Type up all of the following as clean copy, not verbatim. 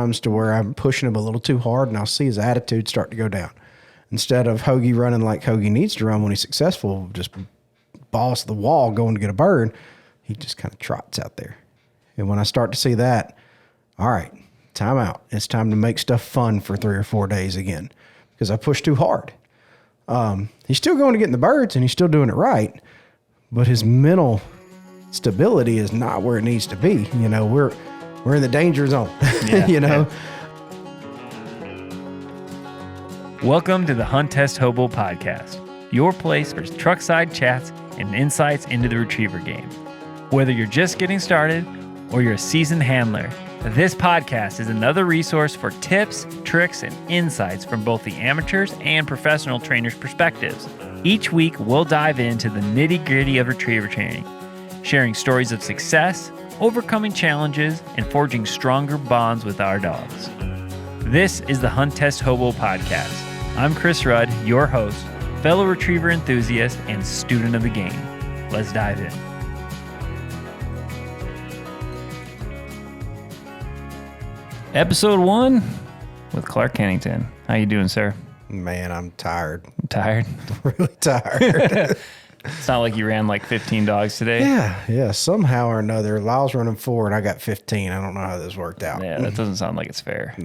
times to where I'm pushing him a little too hard, and I'll see his attitude start to go down. Instead of Hoagie running like Hoagie needs to run when he's successful, just balls to the wall going to get a bird, he just kind of trots out there. And when I start to see that, all right, time out. It's time to make stuff fun for 3 or 4 days again because I pushed too hard. He's still going to get in the birds and he's still doing it right, but his mental stability is not where it needs to be. You know, we're in the danger zone, you know. Yeah. Welcome to the Hunt Test Hobo Podcast, your place for truckside chats and insights into the retriever game. Whether you're just getting started or you're a seasoned handler, this podcast is another resource for tips, tricks, and insights from both the amateurs and professional trainers' perspectives. Each week, we'll dive into the nitty-gritty of retriever training, sharing stories of success, overcoming challenges, and forging stronger bonds with our dogs. This is the Hunt Test Hobo Podcast. I'm Chris Rud, your host, fellow retriever enthusiast, and student of the game. Let's dive in. Episode 1 with Clark Kennington. How you doing, sir? Man, I'm tired. Tired? Really tired. It's not like you ran like 15 dogs today. Yeah. Somehow or another, Lyle's running 4 and I got 15. I don't know how this worked out. Yeah, that doesn't sound like it's fair.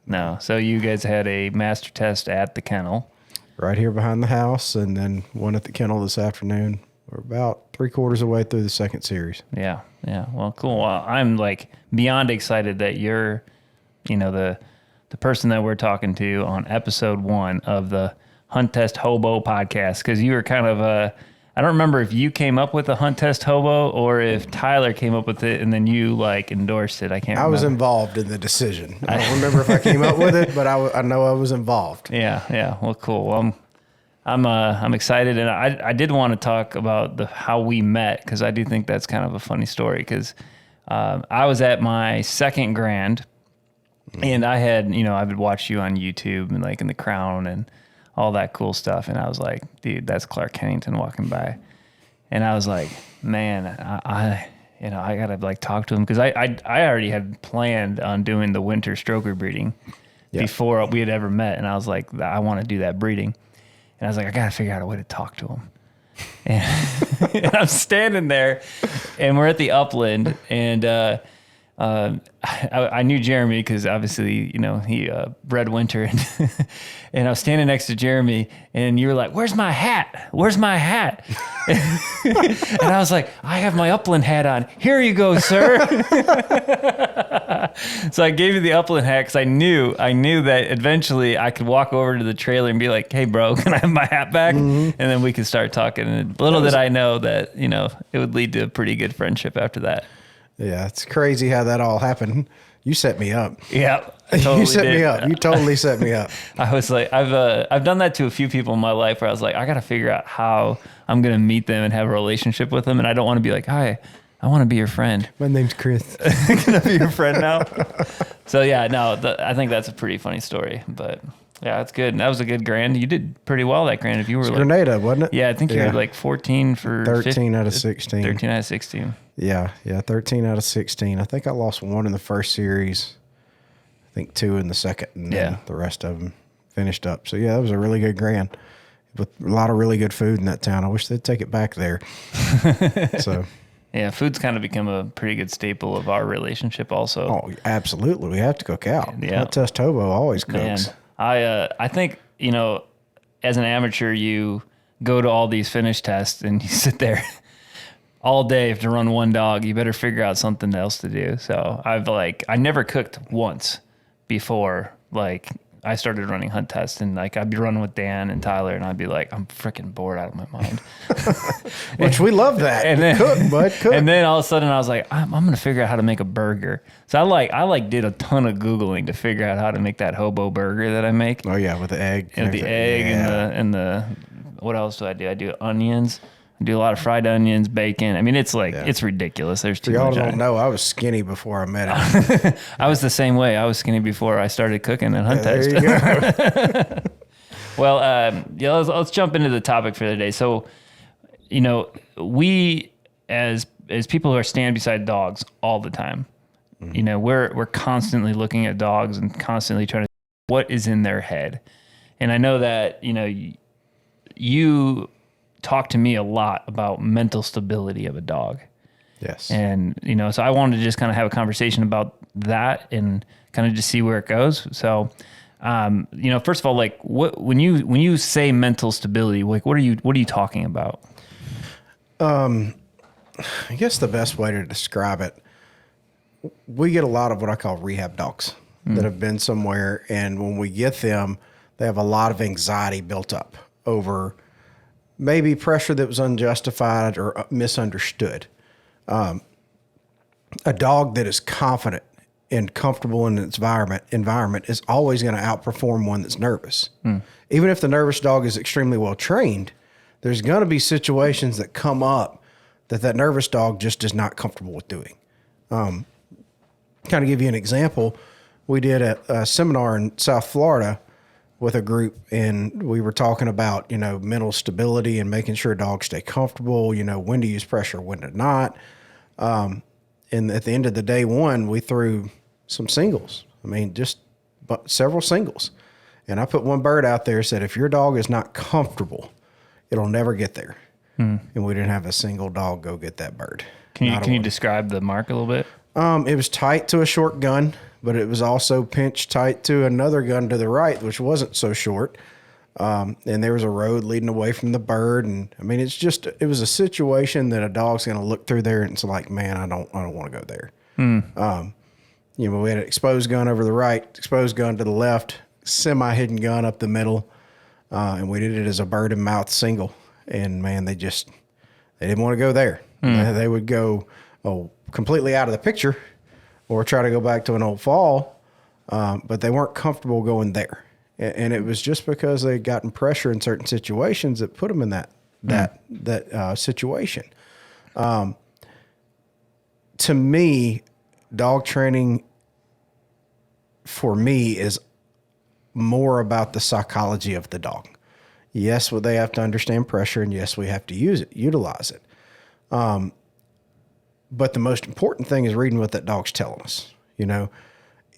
No. So you guys had a master test at the kennel. Right here behind the house, and then one at the kennel this afternoon. We're about 3/4 of the way through the second series. Yeah. Well, cool. Well, I'm like beyond excited that you're, the person that we're talking to on episode 1 of the Hunt Test Hobo podcast, because you were kind of I don't remember if you came up with the Hunt Test Hobo or if Tyler came up with it and then you like endorsed it. I can't remember. I was involved in the decision. I don't remember if I came up with it, but I know I was involved. Yeah. Well, cool. Well, I'm excited, and I did want to talk about how we met, because I do think that's kind of a funny story, because I was at my second grand, and I had, I would watch you on YouTube and like in The Crown and all that cool stuff. And I was like, dude, that's Clark Kennington walking by. And I was like, man, I got to like talk to him, because I already had planned on doing the winter stroker breeding before we had ever met. And I was like, I want to do that breeding. And I was like, I got to figure out a way to talk to him. And I'm standing there, and we're at the upland, and I knew Jeremy because obviously, he bred winter, and I was standing next to Jeremy, and you were like, "Where's my hat? Where's my hat?" And I was like, "I have my upland hat on. Here you go, sir." So I gave you the upland hat because I knew that eventually I could walk over to the trailer and be like, "Hey, bro, can I have my hat back?" And then we could start talking. And little did I know that it would lead to a pretty good friendship after that. Yeah, it's crazy how that all happened. You set me up. Yeah, I totally you set did. me up. You totally set me up. I was like, I've done that to a few people in my life where I was like, I got to figure out how I'm going to meet them and have a relationship with them, and I don't want to be like, hi, I want to be your friend. My name's Chris. Can I be your friend now? So yeah, no, I think that's a pretty funny story, but yeah, that's good. And that was a good grand. You did pretty well that grand. If you were like Grenada, wasn't it? Yeah, I think you had like 14 for 13 out of 16. 13 out of 16. Yeah, 13 out of 16. I think I lost 1 in the first series. I think 2 in the second, and then the rest of them finished up. So yeah, that was a really good grand with a lot of really good food in that town. I wish they'd take it back there. So yeah, food's kind of become a pretty good staple of our relationship also. Oh, absolutely. We have to cook out. Yeah. Hunt Test Hobo always cooks. Man, I think, as an amateur, you go to all these finish tests and you sit there all day to run one dog. You better figure out something else to do. So I never cooked once before, I started running Hunt Test, and I'd be running with Dan and Tyler, and I'd be like, I'm freaking bored out of my mind. Which we love that. And then, cook, bud, cook. And then all of a sudden I was like, I'm going to figure out how to make a burger. So I did a ton of Googling to figure out how to make that hobo burger that I make. Oh yeah, with the egg. And the egg and the what else do? I do onions. I do a lot of fried onions, bacon. I mean, it's it's ridiculous. There's too much. Y'all don't know, I was skinny before I met him. I was the same way. I was skinny before I started cooking at Hunt Test. There you go. Well, let's jump into the topic for the day. So, we as people who are standing beside dogs all the time, you know, we're constantly looking at dogs and constantly trying to what is in their head. And I know that, you know, you talk to me a lot about mental stability of a dog. Yes. And, you know, so I wanted to just kind of have a conversation about that and kind of just see where it goes. So, you know, first of all, like when you say mental stability, like what are you talking about? I guess the best way to describe it, we get a lot of what I call rehab dogs that have been somewhere. And when we get them, they have a lot of anxiety built up over maybe pressure that was unjustified or misunderstood. A dog that is confident and comfortable in its environment is always going to outperform one that's nervous. Even if the nervous dog is extremely well trained, there's going to be situations that come up that nervous dog just is not comfortable with doing. Kind of give you an example, we did a seminar in South Florida with a group, and we were talking about, you know, mental stability and making sure dogs stay comfortable, you know, when to use pressure, when to not. And at the end of the day one, we threw some singles. I mean, just several singles. And I put one bird out there, said, if your dog is not comfortable, it'll never get there. And we didn't have a single dog go get that bird. Can you describe the mark a little bit? It was tight to a short gun, but it was also pinched tight to another gun to the right, which wasn't so short. And there was a road leading away from the bird. And I mean, it was a situation that a dog's going to look through there and it's like, man, I don't want to go there. You know, we had an exposed gun over the right, exposed gun to the left, semi-hidden gun up the middle. And we did it as a bird and mouth single. And man, they didn't want to go there. They would go, completely out of the picture or try to go back to an old fall. But they weren't comfortable going there. And it was just because they'd gotten pressure in certain situations that put them in that situation. To me, dog training for me is more about the psychology of the dog. Yes, well, they have to understand pressure, and yes, we have to utilize it. But the most important thing is reading what that dog's telling us. You know,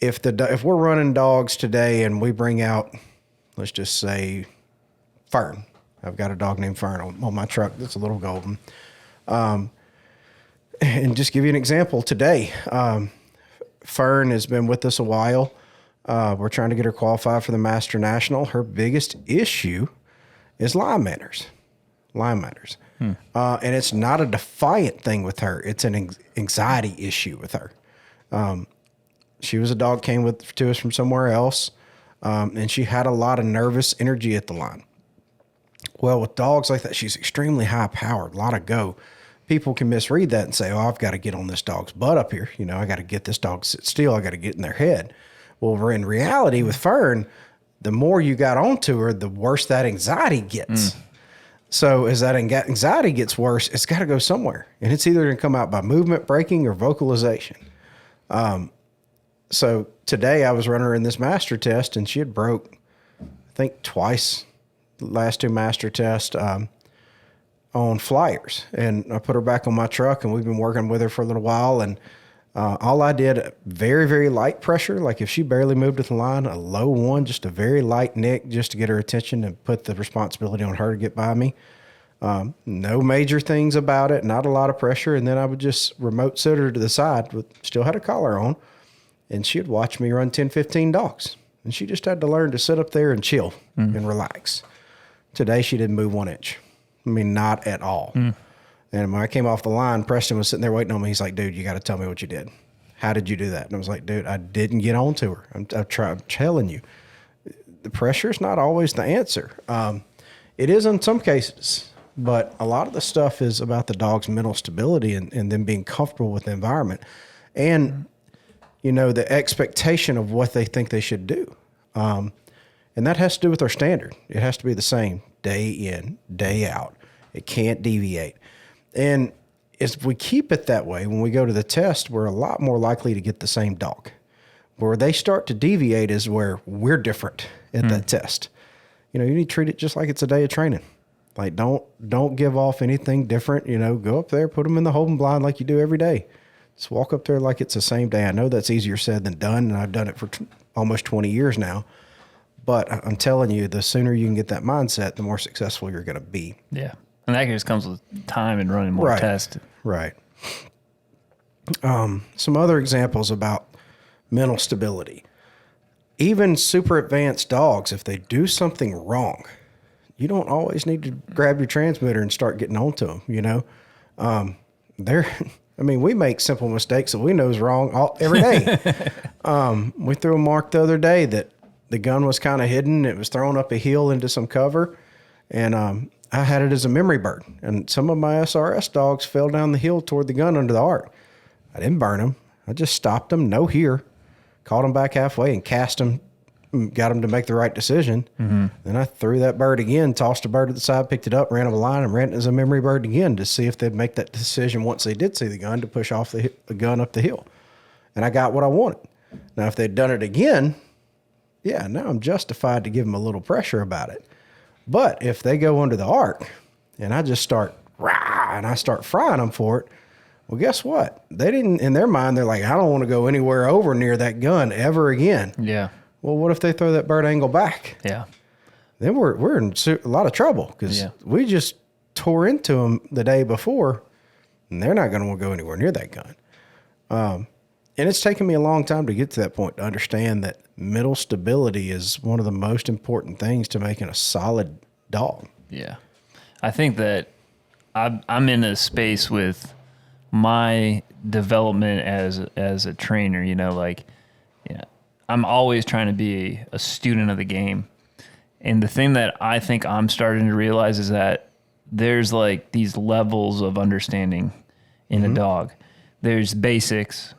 if we're running dogs today and we bring out, let's just say, Fern. I've got a dog named Fern on my truck that's a little golden. And just give you an example today. Fern has been with us a while. We're trying to get her qualified for the Master National. Her biggest issue is line manners. And it's not a defiant thing with her. It's an anxiety issue with her. She was a dog came to us from somewhere else, and she had a lot of nervous energy at the line. Well, with dogs like that, she's extremely high powered, a lot of go. People can misread that and say, oh, I've got to get on this dog's butt up here. You know, I got to get this dog to sit still. I got to get in their head. Well, in reality with Fern, the more you got onto her, the worse that anxiety gets. So as that anxiety gets worse, it's got to go somewhere. And it's either going to come out by movement, breaking, or vocalization. So today I was running her in this master test, and she had broke, I think, twice the last two master tests on flyers. And I put her back on my truck, and we've been working with her for a little while. And all I did, very, very light pressure. Like if she barely moved at the line, a low one, just a very light nick just to get her attention and put the responsibility on her to get by me. No major things about it, not a lot of pressure. And then I would just remote sit her to the side, still had a collar on, and she'd watch me run 10, 15 dogs. And she just had to learn to sit up there and chill and relax. Today, she didn't move 1 inch. I mean, not at all. And when I came off the line, Preston was sitting there waiting on me. He's like, dude, you got to tell me what you did. How did you do that? And I was like, dude, I didn't get on to her. I'm telling you, the pressure is not always the answer. It is in some cases, but a lot of the stuff is about the dog's mental stability and them being comfortable with the environment. And, you know, the expectation of what they think they should do. And that has to do with our standard. It has to be the same day in, day out. It can't deviate. And if we keep it that way, when we go to the test, we're a lot more likely to get the same dog. Where they start to deviate is where we're different at that test. You know, you need to treat it just like it's a day of training. Like, don't give off anything different. You know, go up there, put them in the holding blind like you do every day. Just walk up there like it's the same day. I know that's easier said than done, and I've done it for almost 20 years now. But I'm telling you, the sooner you can get that mindset, the more successful you're going to be. Yeah. And that just comes with time and running more tests. Right. Some other examples about mental stability. Even super advanced dogs, if they do something wrong, you don't always need to grab your transmitter and start getting onto them, you know? We make simple mistakes that we know is wrong every day. We threw a mark the other day that the gun was kind of hidden. It was thrown up a hill into some cover, and I had it as a memory bird. And some of my SRS dogs fell down the hill toward the gun under the arc. I didn't burn them. I just stopped them, no here, called them back halfway and cast them, got them to make the right decision. Mm-hmm. Then I threw that bird again, tossed a bird at the side, picked it up, ran up a line, and ran it as a memory bird again to see if they'd make that decision once they did see the gun to push off the gun up the hill. And I got what I wanted. Now, if they'd done it again, yeah, now I'm justified to give them a little pressure about it. But if they go under the arc and I just start and I start frying them for it, well, guess what? They didn't, in their mind, they're like, I don't want to go anywhere over near that gun ever again. Yeah. Well, what if they throw that bird angle back? Yeah. Then we're in a lot of trouble because we just tore into them the day before, and they're not going to want to go anywhere near that gun. And it's taken me a long time to get to that point to understand that mental stability is one of the most important things to making a solid dog. Yeah. I think that I'm in a space with my development as a trainer, you know, like, yeah, I'm always trying to be a student of the game. And the thing that I think I'm starting to realize is that there's like these levels of understanding in a dog. There's basics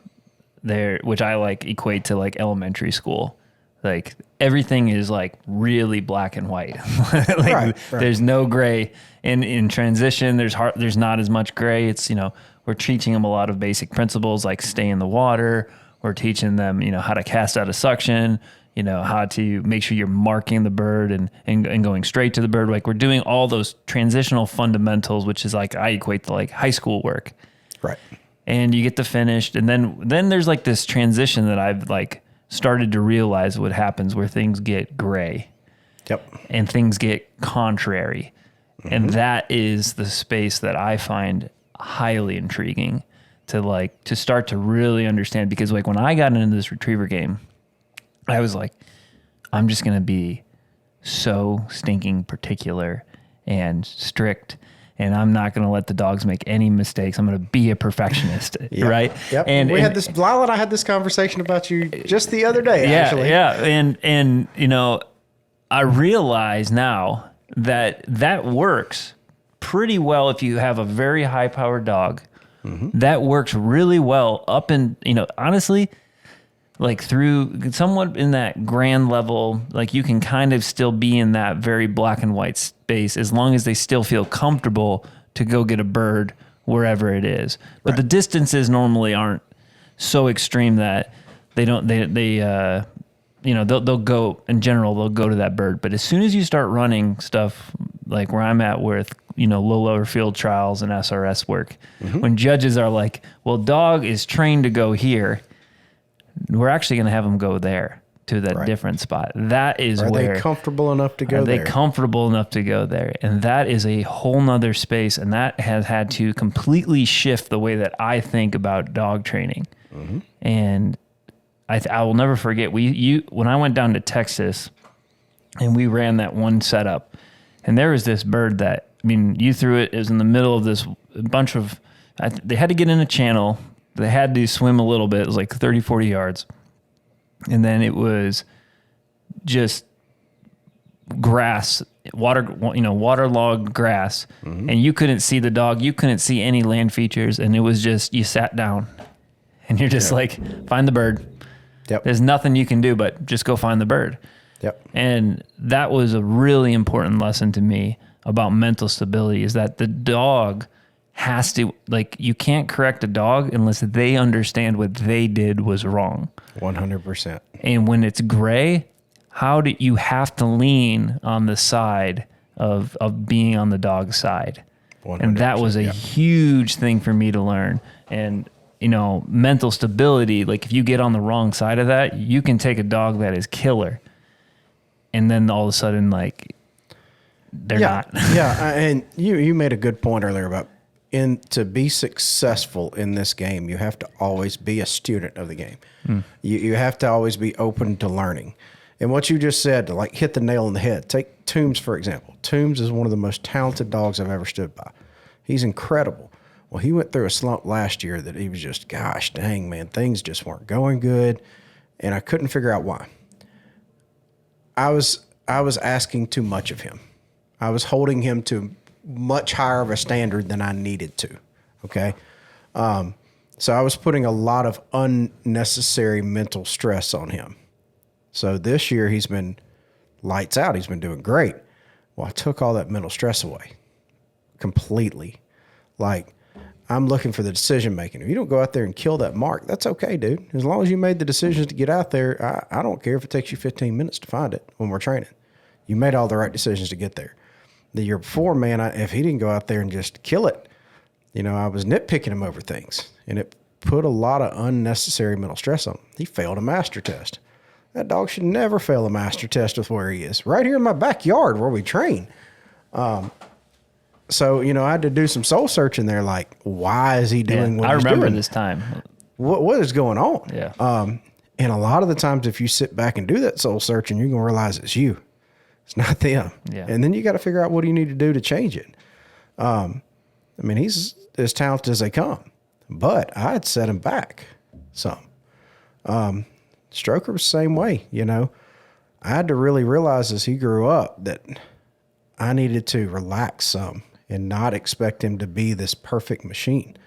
there, which I like equate to like elementary school. Like everything is like really black and white. Like right. There's no gray. In transition, there's not as much gray. It's, you know, we're teaching them a lot of basic principles like stay in the water. We're teaching them, you know, how to cast out a suction, you know, how to make sure you're marking the bird and going straight to the bird. Like we're doing all those transitional fundamentals, which is like I equate to like high school work. Right. And you get to finish. And then there's like this transition that I've like started to realize what happens where things get gray. Yep. And things get contrary. And that is the space that I find highly intriguing to start to really understand, because like when I got into this retriever game, I was like, I'm just going to be so stinking particular and strict, and I'm not going to let the dogs make any mistakes. I'm going to be a perfectionist, right? Yep. And Lyle and I had this conversation about you just the other day, actually. Yeah. And you know, I realize now that works pretty well if you have a very high powered dog. That works really well up in, you know, honestly, like through somewhat in that grand level, like you can kind of still be in that very black and white space as long as they still feel comfortable to go get a bird wherever it is. But the distances normally aren't so extreme that they'll go, in general, they'll go to that bird. But as soon as you start running stuff like where I'm at with, you know, lower field trials and SRS work, when judges are like, well, dog is trained to go here, we're actually going to have them go there to that different spot. That is where... Are they comfortable enough to go there? Are they comfortable enough to go there? And that is a whole nother space, and that has had to completely shift the way that I think about dog training. And I will never forget, when I went down to Texas and we ran that one setup, and there was this bird that, I mean, you threw it, it was in the middle of this bunch of, they had to get in a channel, they had to swim a little bit, it was like 30, 40 yards. And then it was just grass, waterlogged grass, and you couldn't see the dog, you couldn't see any land features, and it was just, you sat down and you're just like, find the bird. Yep. There's nothing you can do but just go find the bird. Yep. And that was a really important lesson to me about mental stability, is that the dog has to, like, you can't correct a dog unless they understand what they did was wrong. 100%. And when it's gray, you have to lean on the side of being on the dog's side. And that was a huge thing for me to learn. And mental stability, like if you get on the wrong side of that, you can take a dog that is killer, and then all of a sudden, like, they're not. Yeah, and you made a good point earlier about to be successful in this game, you have to always be a student of the game. You have to always be open to learning. And what you just said, to like hit the nail on the head. Take Toombs, for example. Toombs is one of the most talented dogs I've ever stood by. He's incredible. Well, he went through a slump last year that he was just, gosh dang, man, things just weren't going good. And I couldn't figure out why. I was asking too much of him. I was holding him to much higher of a standard than I needed to. Okay. So I was putting a lot of unnecessary mental stress on him. So this year he's been lights out. He's been doing great. Well, I took all that mental stress away completely. Like, I'm looking for the decision making. If you don't go out there and kill that mark, that's okay, dude. As long as you made the decisions to get out there, I don't care if it takes you 15 minutes to find it when we're training. You made all the right decisions to get there. The year before, man, if he didn't go out there and just kill it, I was nitpicking him over things, and it put a lot of unnecessary mental stress on him. He failed a master test. That dog should never fail a master test with where he is, right here in my backyard where we train. So, I had to do some soul searching there, like, why is he doing what he's doing? I remember this time. What is going on? Yeah. And a lot of the times, if you sit back and do that soul searching, you're going to realize it's you. It's not them. Yeah. And then you got to figure out what do you need to do to change it. He's as talented as they come, but I had set him back some. Stroker was the same way, I had to really realize as he grew up that I needed to relax some and not expect him to be this perfect machine.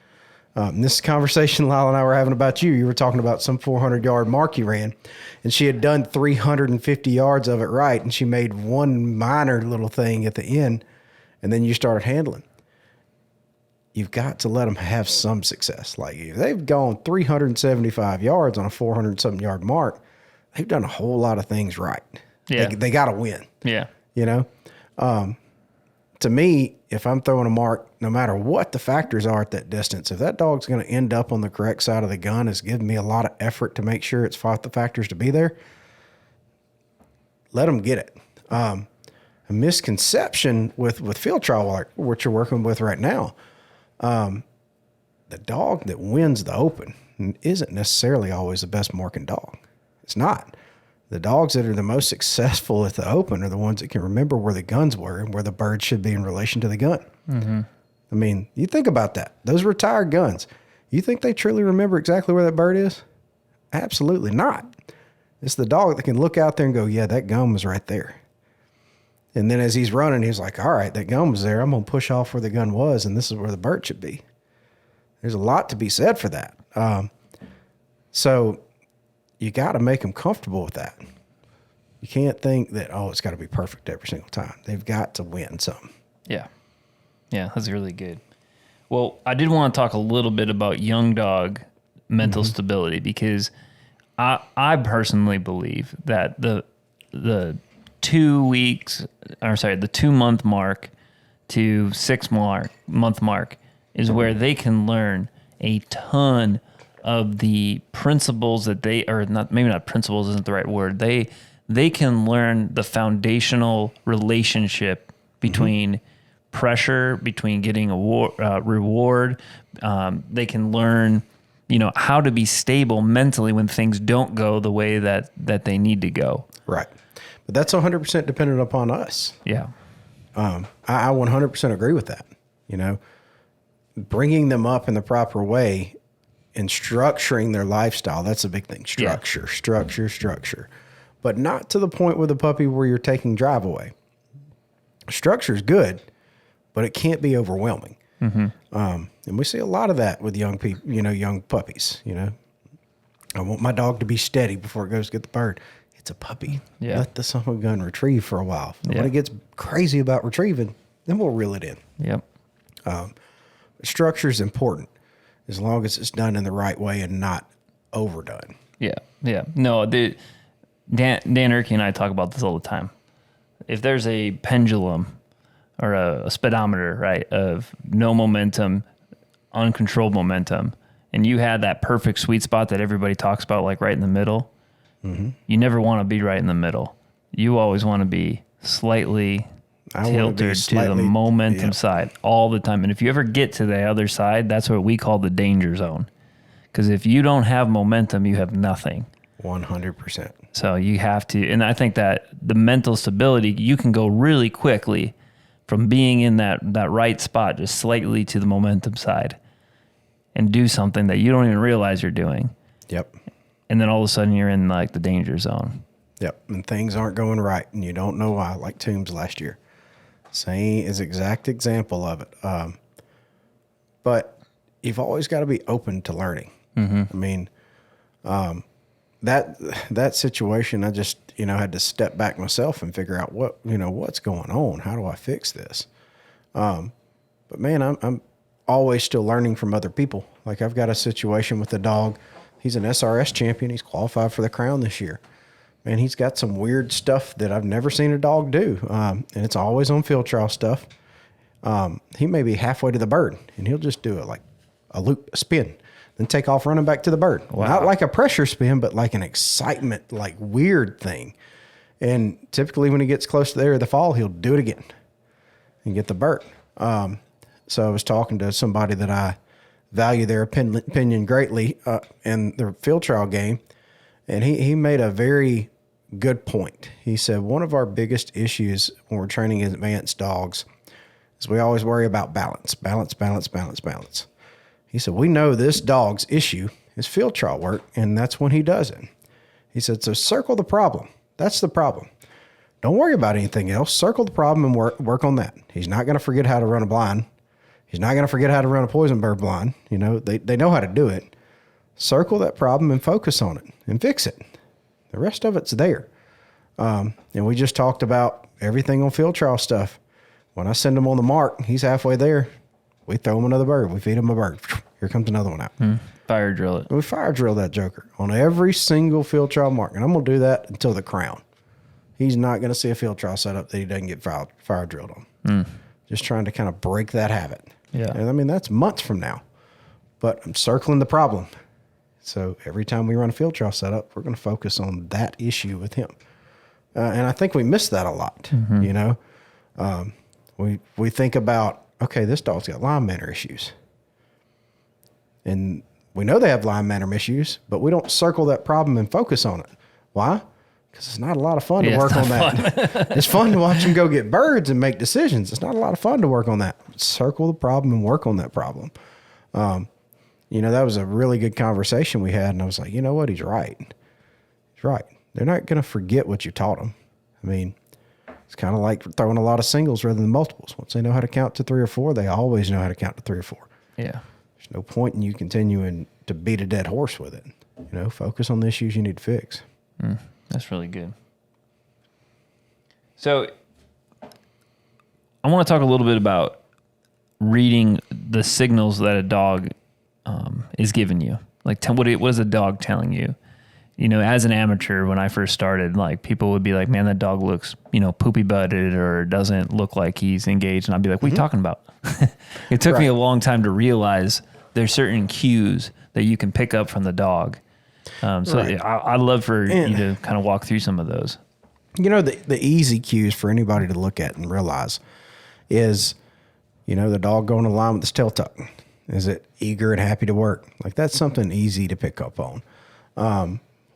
This conversation Lyle and I were having about you were talking about some 400-yard mark you ran, and she had done 350 yards of it right, and she made one minor little thing at the end, and then you started handling. You've got to let them have some success. Like, if they've gone 375 yards on a 400-something yard mark, they've done a whole lot of things right. Yeah. They got to win. Yeah. To me, if I'm throwing a mark, no matter what the factors are at that distance, if that dog's going to end up on the correct side of the gun, is giving me a lot of effort to make sure it's fought the factors to be there, let them get it. A misconception with field trial, like what you're working with right now, the dog that wins the open isn't necessarily always the best marking dog. It's not. The dogs that are the most successful at the open are the ones that can remember where the guns were and where the bird should be in relation to the gun. Mm-hmm. You think about that. Those retired guns, you think they truly remember exactly where that bird is? Absolutely not. It's the dog that can look out there and go, yeah, that gun was right there. And then as he's running, he's like, all right, that gun was there. I'm going to push off where the gun was, and this is where the bird should be. There's a lot to be said for that. So you got to make them comfortable with that. You can't think that, it's got to be perfect every single time. They've got to win something. Yeah. Yeah, that's really good. Well, I did want to talk a little bit about young dog mental stability, because I personally believe that the 2 month mark to 6 month mark is where they can learn a ton of the principles that maybe not principles isn't the right word. They can learn the foundational relationship between pressure, between getting a reward. They can learn, how to be stable mentally when things don't go the way that they need to go. Right. But that's 100% dependent upon us. Yeah. I 100% agree with that. Bringing them up in the proper way and structuring their lifestyle, that's a big thing. Structure. But not to the point with a puppy where you're taking drive away. Structure is good, but it can't be overwhelming. Mm-hmm. And we see a lot of that with young people, young puppies. I want my dog to be steady before it goes to get the bird. It's a puppy. Yeah. Let the son of a gun retrieve for a while. And when it gets crazy about retrieving, then we'll reel it in. Yep. Structure is important as long as it's done in the right way and not overdone. Yeah. Yeah. No, Dan Erke and I talk about this all the time. If there's a pendulum or a speedometer, right, of no momentum, uncontrolled momentum, and you had that perfect sweet spot that everybody talks about, like right in the middle, you never want to be right in the middle. You always want to be slightly tilted to the momentum side all the time. And if you ever get to the other side, that's what we call the danger zone. Because if you don't have momentum, you have nothing. 100%. So you have to, and I think that the mental stability, you can go really quickly from being in that right spot, just slightly to the momentum side, and do something that you don't even realize you're doing. Yep. And then all of a sudden you're in like the danger zone. Yep. And things aren't going right, and you don't know why, like Toombs last year. Same is exact example of it. But you've always got to be open to learning. I mean, that situation, I just, had to step back myself and figure out what's going on. How do I fix this? But man, I'm always still learning from other people. Like I've got a situation with a dog. He's an SRS champion. He's qualified for the crown this year. Man, he's got some weird stuff that I've never seen a dog do. And it's always on field trial stuff. He may be halfway to the bird and he'll just do it like a loop, a spin, then take off running back to the bird. Wow. Not like a pressure spin, but like an excitement, like weird thing. And typically when he gets close to the area of the fall, he'll do it again and get the bird. So I was talking to somebody that I value their opinion greatly in the field trial game. And he made a very good point. He said, one of our biggest issues when we're training advanced dogs is we always worry about balance. He said, we know this dog's issue is field trial work, and that's when he does it. He said, so circle the problem. That's the problem. Don't worry about anything else. Circle the problem and work on that. He's not going to forget how to run a blind. He's not going to forget how to run a poison bird blind. They know how to do it. Circle that problem and focus on it and fix it. The rest of it's there. And we just talked about everything on field trial stuff. When I send him on the mark, he's halfway there. We throw him another bird. We feed him a bird. Here comes another one out. Fire drill it. We fire drill that joker on every single field trial mark. And I'm going to do that until the crown. He's not going to see a field trial setup that he doesn't get fire drilled on. Just trying to kind of break that habit. Yeah. And I mean, that's months from now. But I'm circling the problem. So every time we run a field trial setup, we're going to focus on that issue with him. And I think we miss that a lot, We think about, okay, this dog's got line manner issues. And we know they have line manner issues, but we don't circle that problem and focus on it. Why? Because it's not a lot of fun to work on that. It's fun to watch him go get birds and make decisions. It's not a lot of fun to work on that. Circle the problem and work on that problem. That was a really good conversation we had. And I was like, you know what? He's right. He's right. They're not going to forget what you taught them. I mean, it's kind of like throwing a lot of singles rather than multiples. Once they know how to count to 3 or 4, they always know how to count to 3 or 4. Yeah. There's no point in you continuing to beat a dead horse with it. Focus on the issues you need to fix. That's really good. So I want to talk a little bit about reading the signals that a dog is giving you. Like, what is a dog telling you? As an amateur, when I first started, like people would be like, man, that dog looks, poopy butted or doesn't look like he's engaged. And I'd be like, what are you talking about? It took me a long time to realize there's certain cues that you can pick up from the dog. I'd love for you to kind of walk through some of those. The easy cues for anybody to look at and realize is, the dog going to line with his tail tucked. Is it eager and happy to work? Like that's something easy to pick up on.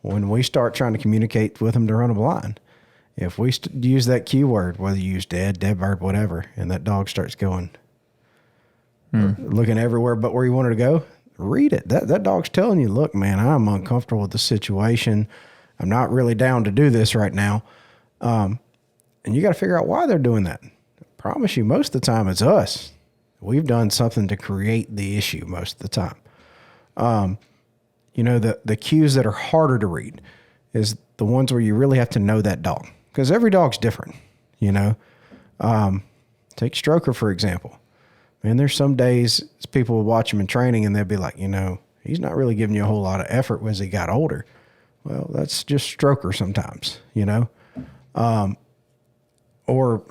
When we start trying to communicate with them to run a blind, if we use that cue word, whether you use dead bird, whatever, and that dog starts going, looking everywhere but where you want her to go, read it. That dog's telling you, look, man, I'm uncomfortable with the situation. I'm not really down to do this right now. And you got to figure out why they're doing that. I promise you, most of the time it's us. We've done something to create the issue most of the time. The cues that are harder to read is the ones where you really have to know that dog because every dog's different, Take Stroker, for example. Man, there's some days people will watch him in training and they'll be like, he's not really giving you a whole lot of effort as he got older. Well, that's just Stroker sometimes, Or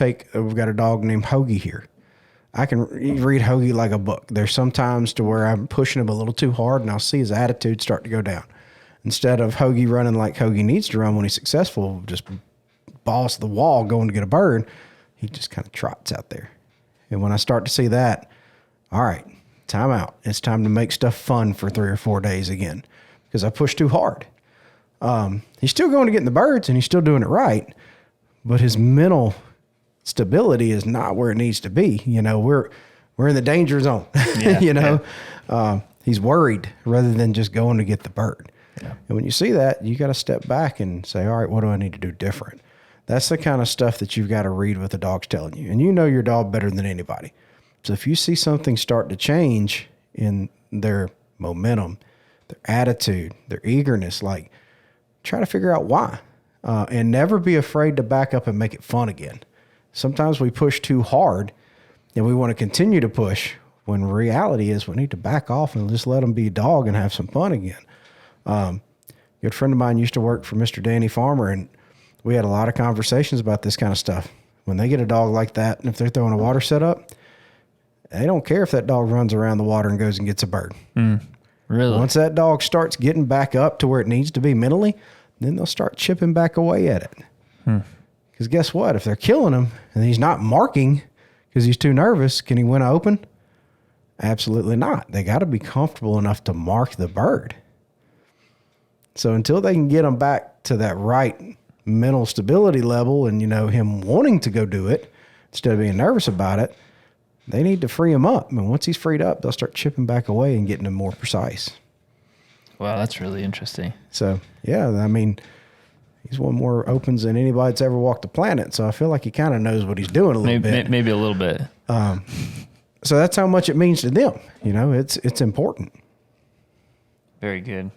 we've got a dog named Hoagie here. I can read Hoagie like a book. There's sometimes to where I'm pushing him a little too hard, and I'll see his attitude start to go down. Instead of Hoagie running like Hoagie needs to run when he's successful, just balls the wall going to get a bird, he just kind of trots out there. And when I start to see that, all right, time out. It's time to make stuff fun for 3 or 4 days again because I pushed too hard. He's still going to get in the birds, and he's still doing it right, but his mental stability is not where it needs to be. You know, we're in the danger zone. Yeah, you know, he's worried rather than just going to get the bird. Yeah. And when you see that, you got to step back and say, all right, what do I need to do different? That's the kind of stuff that you've got to read what the dog's telling you. And you know your dog better than anybody. So if you see something start to change in their momentum, their attitude, their eagerness, like try to figure out why. And never be afraid to back up and make it fun again. Sometimes we push too hard and we want to continue to push when reality is we need to back off and just let them be a dog and have some fun again. A good friend of mine used to work for Mr. Danny Farmer, and we had a lot of conversations about this kind of stuff. When they get a dog like that, and if they're throwing a water setup, they don't care if that dog runs around the water and goes and gets a bird. Really? Once that dog starts getting back up to where it needs to be mentally, then they'll start chipping back away at it. Because guess what? If they're killing him and he's not marking because he's too nervous, can he win open? Absolutely not. They got to be comfortable enough to mark the bird. So until they can get him back to that right mental stability level and, you know, him wanting to go do it instead of being nervous about it, they need to free him up. And once he's freed up, they'll start chipping back away and getting him more precise. Wow, that's really interesting. So, yeah, I mean, he's won more opens than anybody that's ever walked the planet. So I feel like he kind of knows what he's doing a little bit. Maybe a little bit. So that's how much it means to them. You know, it's important. Very good.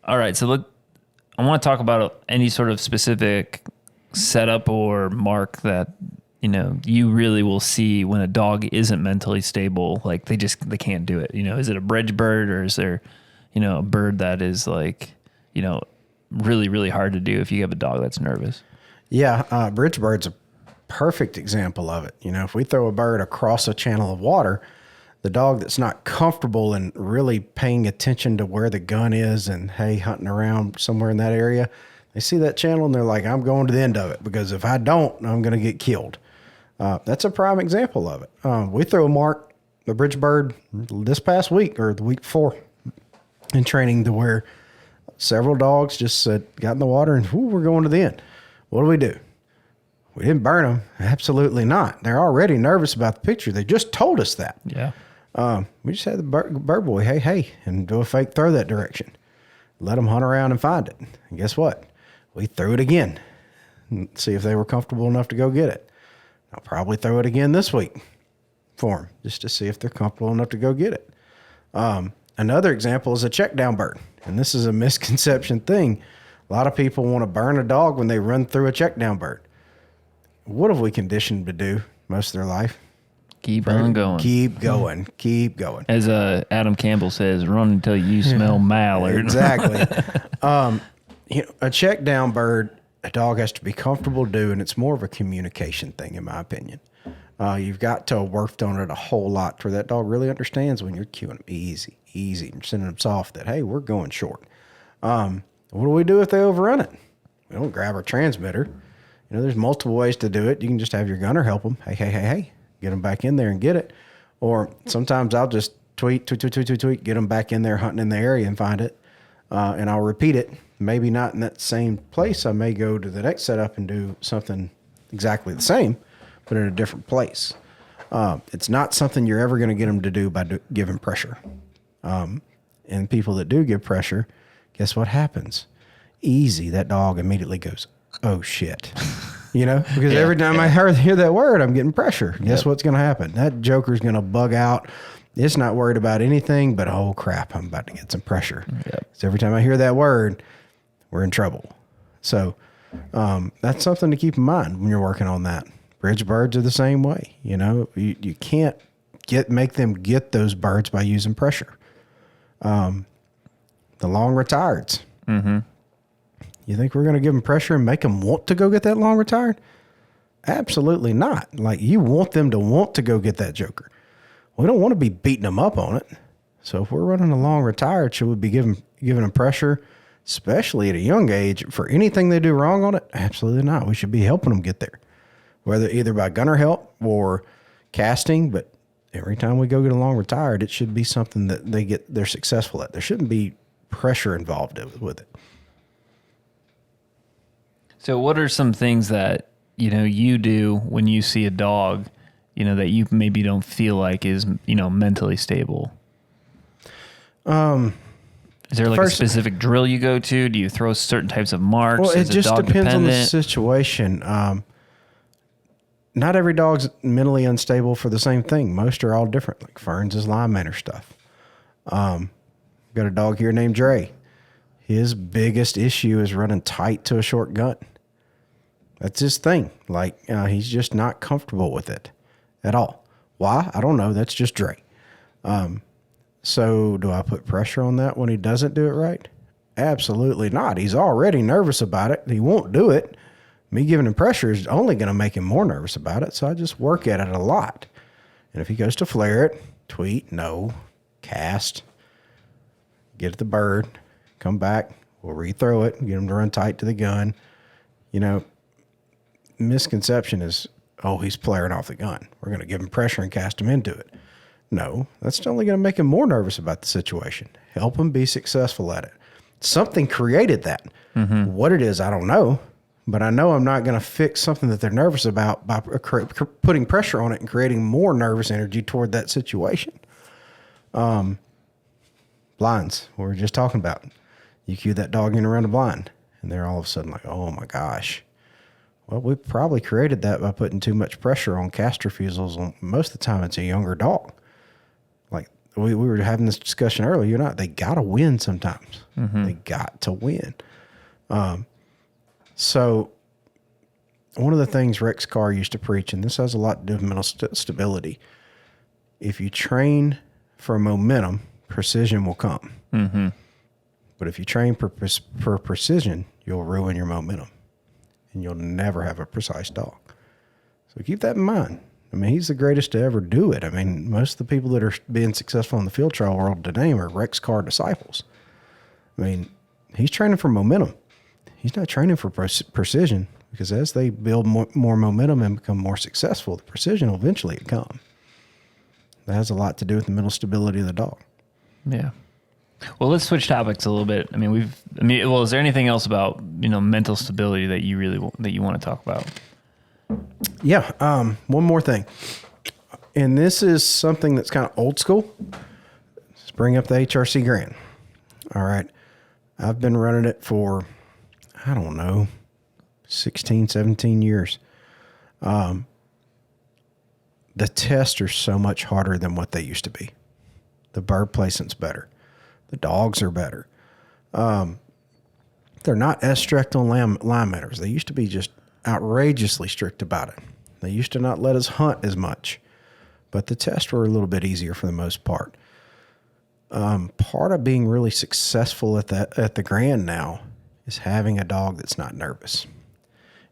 All right, so I want to talk about any sort of specific setup or mark that, you know, you really will see when a dog isn't mentally stable. Like they can't do it. You know, is it a bridge bird or is there, you know, a bird that is like, you know, really, really hard to do if you have a dog that's nervous? Yeah, bridge bird's a perfect example of it. You know, if we throw a bird across a channel of water, the dog that's not comfortable and really paying attention to where the gun is and, hey, hunting around somewhere in that area, they see that channel and they're like, I'm going to the end of it because if I don't, I'm going to get killed. That's a prime example of it. We threw a bridge bird this past week or the week before in training to where several dogs just got in the water and we're going to the end. What do? We didn't burn them. Absolutely not. They're already nervous about the picture. They just told us that. Yeah. We just had the bird boy, hey, and do a fake throw that direction. Let them hunt around and find it. And guess what? We threw it again. See if they were comfortable enough to go get it. I'll probably throw it again this week for them just to see if they're comfortable enough to go get it. Another example is a check down bird. And this is a misconception thing. A lot of people want to burn a dog when they run through a check down bird. What have we conditioned to do most of their life? Keep on going. Keep going. Keep going. As Adam Campbell says, run until you smell mallard. Exactly. You know, a check down bird, a dog has to be comfortable doing. It's more of a communication thing, in my opinion. You've got to work on it a whole lot where that dog really understands when you're cueing them easy, and sending them soft that, hey, we're going short. What do we do if they overrun it? We don't grab our transmitter. You know, there's multiple ways to do it. You can just have your gunner help them. Hey, get them back in there and get it. Or sometimes I'll just tweet, get them back in there hunting in the area and find it. And I'll repeat it. Maybe not in that same place. I may go to the next setup and do something exactly the same, but in a different place. It's not something you're ever going to get them to do by giving pressure. And people that do give pressure, guess what happens? Easy. That dog immediately goes, oh shit. You know, because every time I hear that word, I'm getting pressure. Guess what's going to happen? That joker's going to bug out. It's not worried about anything, but oh crap, I'm about to get some pressure. So every time I hear that word, we're in trouble. So that's something to keep in mind when you're working on that. Bridge birds are the same way. You know, you can't make them get those birds by using pressure. The long retireds. Mm-hmm. You think we're going to give them pressure and make them want to go get that long retired? Absolutely not. Like, you want them to want to go get that joker. We don't want to be beating them up on it. So if we're running a long retired, should we be giving them pressure, especially at a young age, for anything they do wrong on it? Absolutely not. We should be helping them get there, whether either by gunner help or casting. But every time we go get a long retired, it should be something that they're successful at. There shouldn't be pressure involved with it. So what are some things that, you do when you see a dog, that you maybe don't feel like is, mentally stable? Is there like a specific drill you go to? Do you throw certain types of marks? Well, it just depends on the dependent? situation. Not every dog's mentally unstable for the same thing. Most are all different. Like Fern's is line manner stuff. Got a dog here named Dre. His biggest issue is running tight to a short gun. That's his thing. Like, he's just not comfortable with it at all. Why? I don't know. That's just Dre. So do I put pressure on that when he doesn't do it right? Absolutely not. He's already nervous about it. He won't do it. Me giving him pressure is only going to make him more nervous about it. So I just work at it a lot. And if he goes to flare it, tweet, no, cast, get at the bird, come back, we'll rethrow it, get him to run tight to the gun. Misconception is, he's flaring off the gun. We're going to give him pressure and cast him into it. No, that's only going to make him more nervous about the situation. Help him be successful at it. Something created that. Mm-hmm. What it is, I don't know. But I know I'm not going to fix something that they're nervous about by putting pressure on it and creating more nervous energy toward that situation. Blinds, we were just talking about. You cue that dog in around a blind, and they're all of a sudden like, oh my gosh. Well, we probably created that by putting too much pressure on cast refusals. Most of the time, it's a younger dog. Like we were having this discussion earlier. They got to win sometimes. Mm-hmm. They got to win. So one of the things Rex Carr used to preach, and this has a lot to do with mental stability. If you train for momentum, precision will come. Mm-hmm. But if you train for precision, you'll ruin your momentum. And you'll never have a precise dog. So keep that in mind. I mean, he's the greatest to ever do it. I mean, most of the people that are being successful in the field trial world today are Rex Carr disciples. I mean, he's training for momentum. He's not training for precision, because as they build more momentum and become more successful, the precision will eventually come. That has a lot to do with the mental stability of the dog. Yeah. Well, let's switch topics a little bit. Is there anything else about, mental stability that you want to talk about? Yeah. One more thing. And this is something that's kind of old school. Let's bring up the HRC Grand. All right. I've been running it for, 16, 17 years. The tests are so much harder than what they used to be. The bird placement's better. The dogs are better. They're not as strict on line matters. They used to be just outrageously strict about it. They used to not let us hunt as much, but the tests were a little bit easier for the most part. Part of being really successful at the Grand now is having a dog that's not nervous.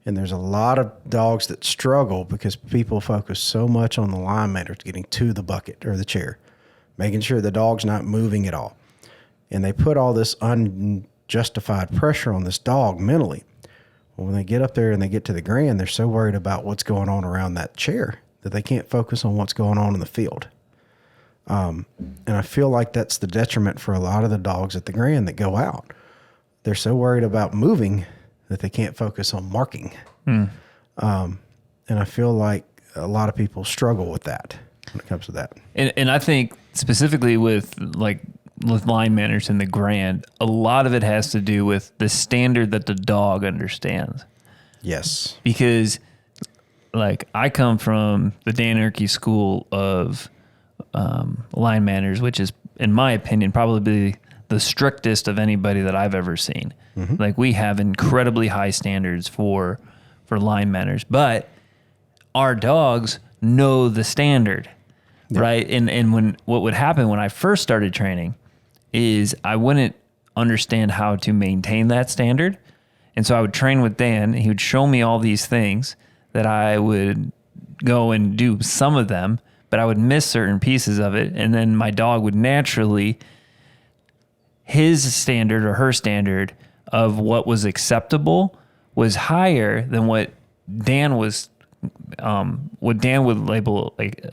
And there's a lot of dogs that struggle because people focus so much on the line matters, getting to the bucket or the chair, making sure the dog's not moving at all. And they put all this unjustified pressure on this dog mentally. Well, when they get up there and they get to the Grand, they're so worried about what's going on around that chair that they can't focus on what's going on in the field. And I feel like that's the detriment for a lot of the dogs at the Grand that go out. They're so worried about moving that they can't focus on marking. And I feel like a lot of people struggle with that when it comes to that. And I think specifically with line manners in the Grand, a lot of it has to do with the standard that the dog understands. Yes. Because I come from the Dan Erke school of line manners, which is, in my opinion, probably the strictest of anybody that I've ever seen. Mm-hmm. We have incredibly high standards for line manners, but our dogs know the standard, right? And what would happen when I first started training is I wouldn't understand how to maintain that standard. And so I would train with Dan, and he would show me all these things that I would go and do some of them, but I would miss certain pieces of it. And then my dog would naturally, his standard or her standard of what was acceptable was higher than what Dan would label like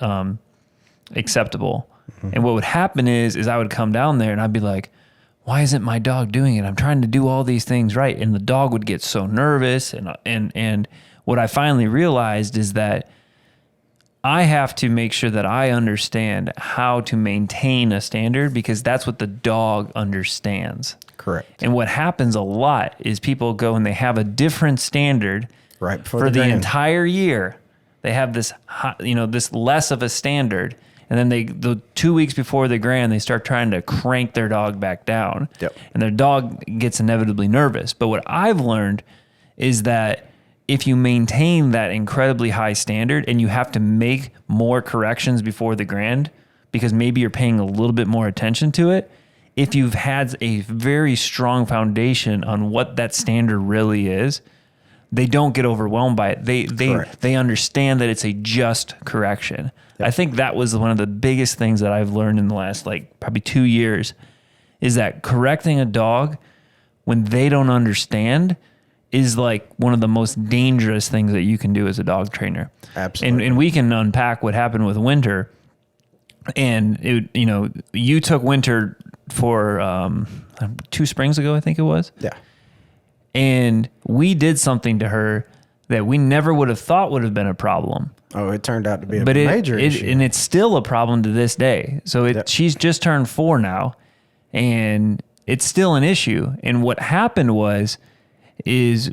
acceptable. Mm-hmm. And what would happen is I would come down there and I'd be like, why isn't my dog doing it? I'm trying to do all these things right. And the dog would get so nervous. And what I finally realized is that I have to make sure that I understand how to maintain a standard, because that's what the dog understands. Correct. And what happens a lot is people go and they have a different standard right for the entire year. They have this, this less of a standard. And then the 2 weeks before the grand, they start trying to crank their dog back down. Yep. And their dog gets inevitably nervous. But what I've learned is that if you maintain that incredibly high standard and you have to make more corrections before the grand, because maybe you're paying a little bit more attention to it, if you've had a very strong foundation on what that standard really is, they don't get overwhelmed by it. They understand that it's a just correction. Yep. I think that was one of the biggest things that I've learned in the last probably 2 years, is that correcting a dog when they don't understand is like one of the most dangerous things that you can do as a dog trainer. Absolutely. And we can unpack what happened with Winter. And you took Winter for 2 springs ago, I think it was. Yeah. And we did something to her that we never would have thought would have been a problem. Oh, it turned out to be a major issue. And it's still a problem to this day. So she's just turned 4 now, and it's still an issue. And what happened is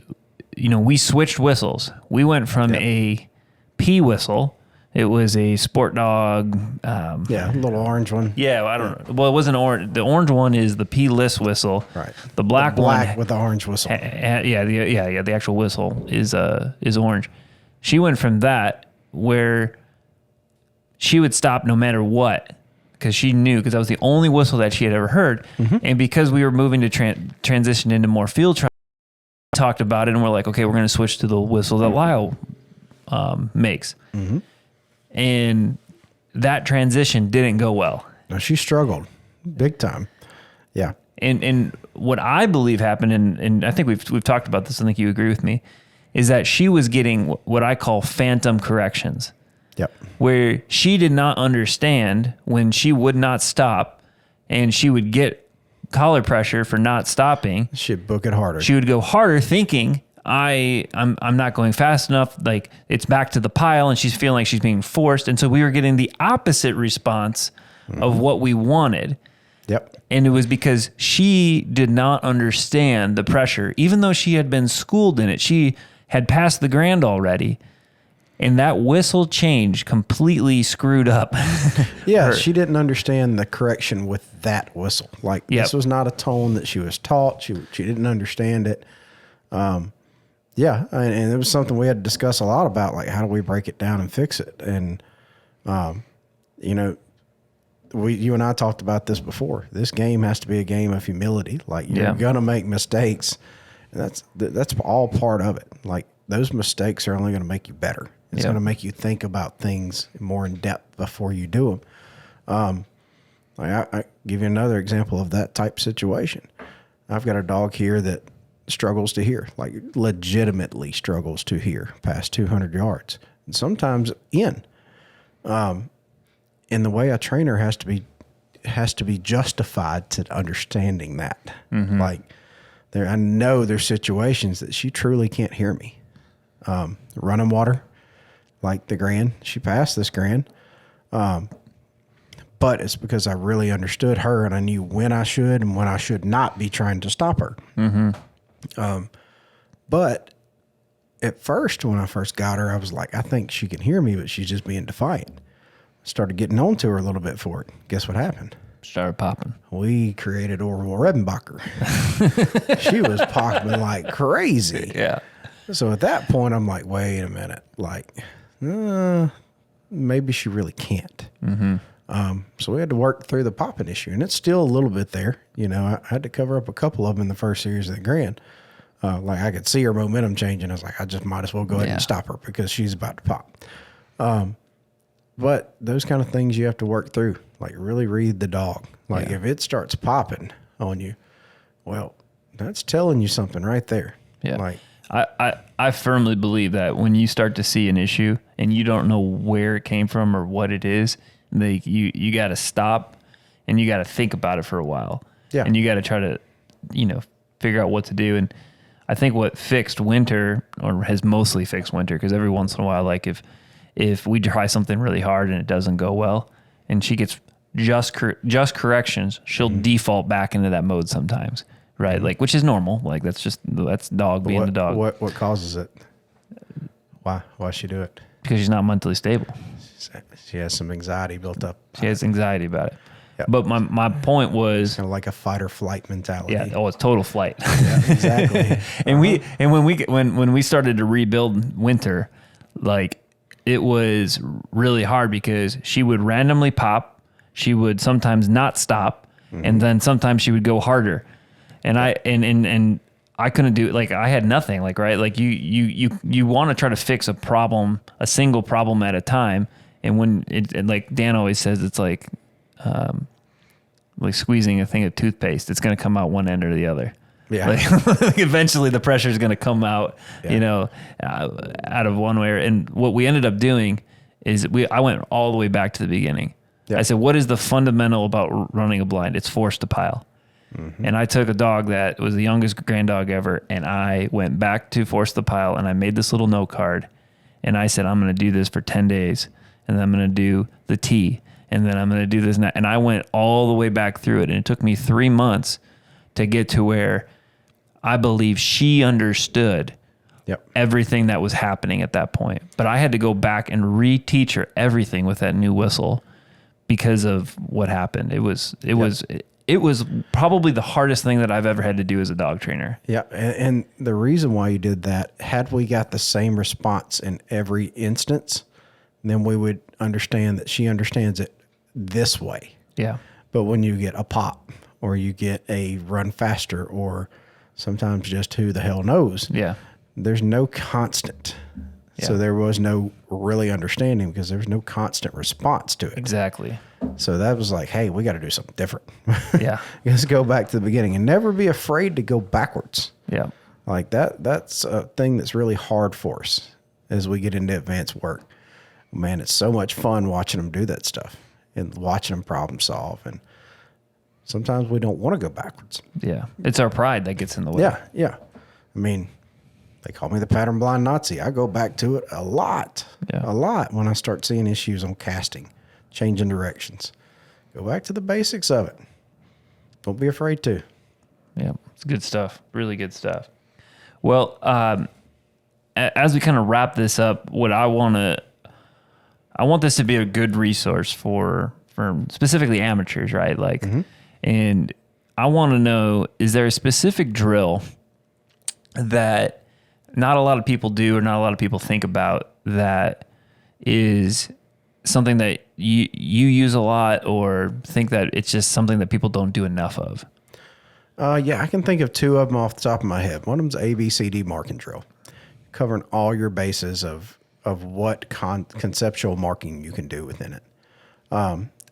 we switched whistles. We went from a P whistle. It was a sport dog. A little orange one. Yeah, I don't know. Well, it wasn't orange. The orange one is the P-list whistle. Right. The black one with the orange whistle. The actual whistle is orange. She went from that, where she would stop no matter what, because she knew, because that was the only whistle that she had ever heard. Mm-hmm. And because we were moving to transition into more field trials, we talked about it, and we're like, okay, we're going to switch to the whistle that Lyle makes. Mm-hmm. And that transition didn't go well. No, she struggled big time. Yeah. And what I believe happened, and I think we've talked about this, I think you agree with me, is that she was getting what I call phantom corrections. Yep. Where she did not understand when she would not stop, and she would get collar pressure for not stopping. She'd book it harder. She would go harder, thinking I'm not going fast enough. Like, it's back to the pile, and she's feeling like she's being forced. And so we were getting the opposite response of what we wanted. Yep. And it was because she did not understand the pressure, even though she had been schooled in it. She had passed the grand already. And that whistle change completely screwed up. Yeah, she didn't understand the correction with that whistle. Like, this was not a tone that she was taught. She didn't understand it. And it was something we had to discuss a lot about, like, how do we break it down and fix it? And, you and I talked about this before. This game has to be a game of humility. Like, you're going to make mistakes. And that's all part of it. Like, those mistakes are only going to make you better. It's going to make you think about things more in depth before you do them. I give you another example of that type situation. I've got a dog here that struggles to hear, like legitimately struggles to hear past 200 yards. And sometimes in. And the way I train her has to be justified to understanding that. Mm-hmm. Like, I know there's situations that she truly can't hear me. Running water, like the grand, she passed this grand. But it's because I really understood her, and I knew when I should and when I should not be trying to stop her. Mm-hmm. But at first, when I first got her, I was like, I think she can hear me, but she's just being defiant. Started getting on to her a little bit for it. Guess what happened? Started popping. We created Orville Redenbacher. She was popping like crazy. Yeah. So at that point, I'm like, wait a minute. Like, maybe she really can't. Mm-hmm. So we had to work through the popping issue, and it's still a little bit there. I had to cover up a couple of them in the first series of the grand. Like I could see her momentum changing. I was like, I just might as well go ahead and stop her because she's about to pop. But those kind of things you have to work through, like really read the dog. Like if it starts popping on you, well, that's telling you something right there. Yeah. Like I firmly believe that when you start to see an issue and you don't know where it came from or what it is, like you got to stop and you got to think about it for a while. Yeah. And you got to try to, figure out what to do. And I think what fixed Winter, or has mostly fixed Winter, because every once in a while, like if we try something really hard and it doesn't go well and she gets just corrections, she'll default back into that mode sometimes. Right. Like, which is normal. Like that's dog being the dog. What causes it? Why she do it? Because she's not mentally stable. She has some anxiety built up. She has anxiety about it. Yep. But my point was kind of like a fight or flight mentality. Yeah. Oh, it's total flight. Yeah, exactly. And when we started to rebuild Winter, like it was really hard because she would randomly pop. She would sometimes not stop. And then sometimes she would go harder. And I couldn't do it. Like I had nothing, like, right. Like you want to try to fix a single problem at a time. And when and like Dan always says, it's like squeezing a thing of toothpaste. It's going to come out one end or the other. Yeah. Like eventually the pressure is going to come out, out of one way. And what we ended up doing is I went all the way back to the beginning. Yeah. I said, what is the fundamental about running a blind? It's force to pile. Mm-hmm. And I took a dog that was the youngest grand dog ever, and I went back to force the pile, and I made this little note card, and I said, I'm going to do this for 10 days, and then I'm going to do the T, and then I'm going to do this. And I went all the way back through it, and it took me 3 months to get to where I believe she understood everything that was happening at that point. But I had to go back and reteach her everything with that new whistle because of what happened. It was probably the hardest thing that I've ever had to do as a dog trainer. Yeah, and the reason why you did that, had we got the same response in every instance, then we would understand that she understands it this way. Yeah. But when you get a pop or you get a run faster or sometimes just who the hell knows, there's no constant. Yeah. So there was no really understanding because there was no constant response to it. Exactly. So that was like, hey, we got to do something different. Yeah. Let's go back to the beginning and never be afraid to go backwards. Yeah. Like that's a thing that's really hard for us as we get into advanced work. Man, it's so much fun watching them do that stuff and watching them problem solve. And sometimes we don't want to go backwards. Yeah. It's our pride that gets in the way. Yeah. Yeah. I mean, they call me the pattern blind Nazi. I go back to it a lot when I start seeing issues on casting, changing directions. Go back to the basics of it. Don't be afraid to. Yeah, it's good stuff. Really good stuff. Well, as we kind of wrap this up, I want this to be a good resource for specifically amateurs, right? Like, and I want to know, is there a specific drill that not a lot of people do or not a lot of people think about that is something that you use a lot or think that it's just something that people don't do enough of? Yeah, I can think of 2 of them off the top of my head. One of them's ABCD marking drill, covering all your bases of what conceptual marking you can do within it.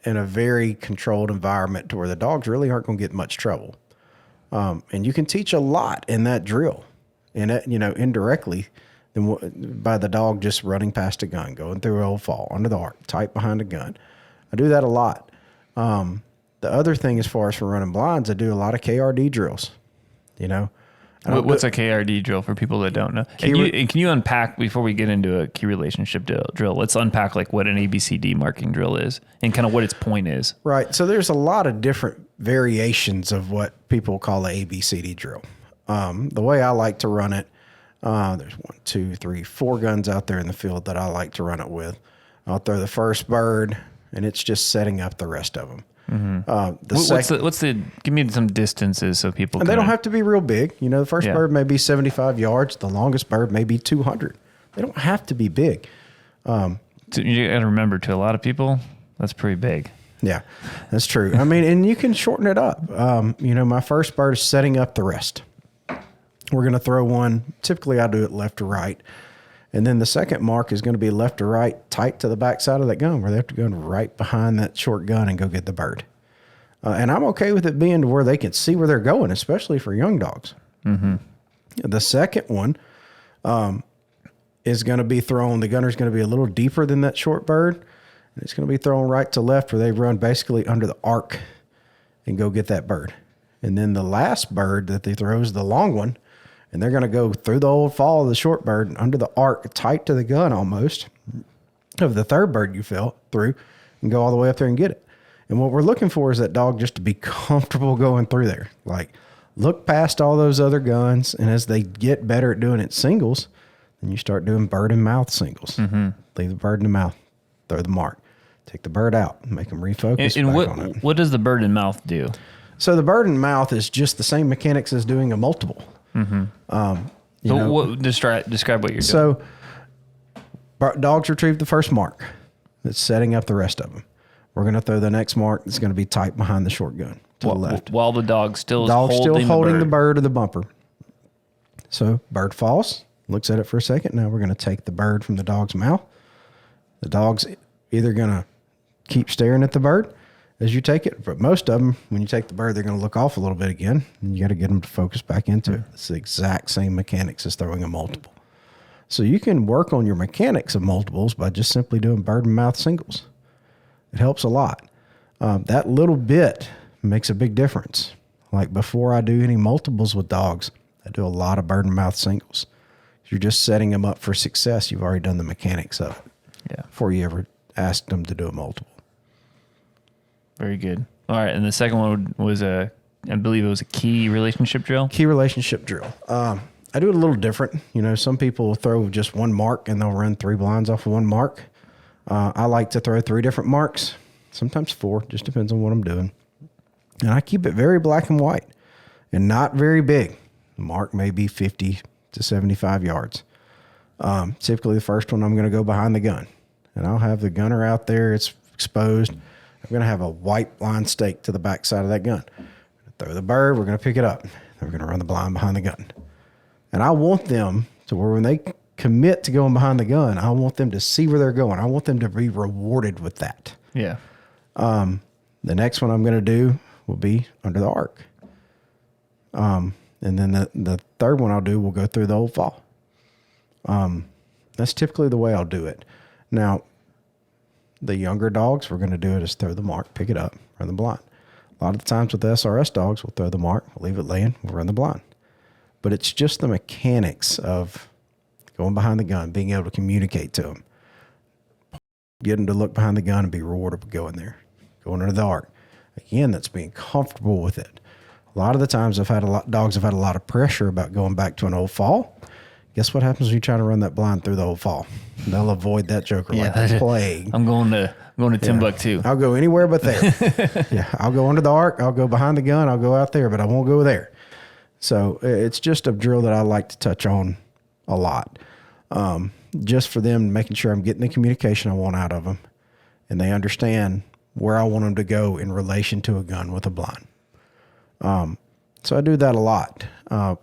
In a very controlled environment to where the dogs really aren't going to get much trouble. And you can teach a lot in that drill. And indirectly, by the dog just running past a gun, going through an old fall, under the arc, tight behind a gun. I do that a lot. The other thing, as far as for running blinds, I do a lot of KRD drills. What's a KRD drill for people that don't know? And can you unpack, before we get into a key relationship drill, let's unpack like what an ABCD marking drill is and kind of what its point is. Right. So there's a lot of different variations of what people call an ABCD drill. The way I like to run it, there's 1, 2, 3, 4 guns out there in the field that I like to run it with. I'll throw the first bird, and it's just setting up the rest of them. Mm-hmm. Give me some distances so people and they don't have to be real big. The first bird may be 75 yards. The longest bird may be 200. They don't have to be big. So you got to remember, to a lot of people, that's pretty big. Yeah, that's true. I mean, and you can shorten it up. My first bird is setting up the rest. We're going to throw one. Typically, I do it left to right. And then the second mark is going to be left to right, tight to the back side of that gun, where they have to go right behind that short gun and go get the bird. And I'm okay with it being to where they can see where they're going, especially for young dogs. Mm-hmm. The second one is going to be thrown. The gunner's going to be a little deeper than that short bird. And it's going to be thrown right to left, where they run basically under the arc and go get that bird. And then the last bird that they throw is the long one. And they're going to go through the old fall of the short bird and under the arc, tight to the gun almost, of the third bird you fell through, and go all the way up there and get it. And what we're looking for is that dog just to be comfortable going through there. Like, look past all those other guns, and as they get better at doing it singles, then you start doing bird and mouth singles. Mm-hmm. Leave the bird in the mouth, throw the mark, take the bird out, make them refocus And back on it. what does the bird in mouth do? So the bird in mouth is just the same mechanics as doing a multiple. Mm-hmm. Describe what you're doing. So dogs retrieve the first mark that's setting up the rest of them. We're going to throw the next mark that's going to be tight behind the short gun to the left. While the dog still is holding the bird or the bumper. So bird falls, looks at it for a second. Now we're going to take the bird from the dog's mouth. The dog's either going to keep staring at the bird as you take it, but most of them, when you take the bird, they're going to look off a little bit again, and you got to get them to focus back into it. It's the exact same mechanics as throwing a multiple. So you can work on your mechanics of multiples by just simply doing bird and mouth singles. It helps a lot. That little bit makes a big difference. Like before I do any multiples with dogs, I do a lot of bird and mouth singles. You're just setting them up for success. You've already done the mechanics of it. Yeah. Before you ever asked them to do a multiple. Very good. All right. And the second one was I believe it was a key relationship drill. Key relationship drill. I do it a little different. You know, some people throw just one mark and they'll run 3 blinds off of one mark. I like to throw 3 different marks, sometimes 4, just depends on what I'm doing. And I keep it very black and white and not very big. The mark may be 50 to 75 yards. Typically the first one, I'm going to go behind the gun, and I'll have the gunner out there. It's exposed. I'm going to have a white blind stake to the back side of that gun. Throw the bird. We're going to pick it up. Then we're going to run the blind behind the gun. And I want them to where when they commit to going behind the gun, I want them to see where they're going. I want them to be rewarded with that. Yeah. The next one I'm going to do will be under the arc. And then the third one I'll do will go through the old fall. That's typically the way I'll do it. Now, the younger dogs, we're going to do it as throw the mark, pick it up, run the blind. A lot of the times with the SRS dogs, we'll throw the mark, we'll leave it laying, we'll run the blind. But it's just the mechanics of going behind the gun, being able to communicate to them, get them to look behind the gun and be rewarded with going there, going under the arc. Again, that's being comfortable with it. A lot of the times dogs have had a lot of pressure about going back to an old fall. Guess what happens when you try to run that blind through the old fall? They'll avoid that joker like the plague. I'm going to Timbuktu. I'll go anywhere but there. Yeah, I'll go under the arc. I'll go behind the gun. I'll go out there, but I won't go there. So it's just a drill that I like to touch on a lot, just for them, making sure I'm getting the communication I want out of them, and they understand where I want them to go in relation to a gun with a blind. So I do that a lot.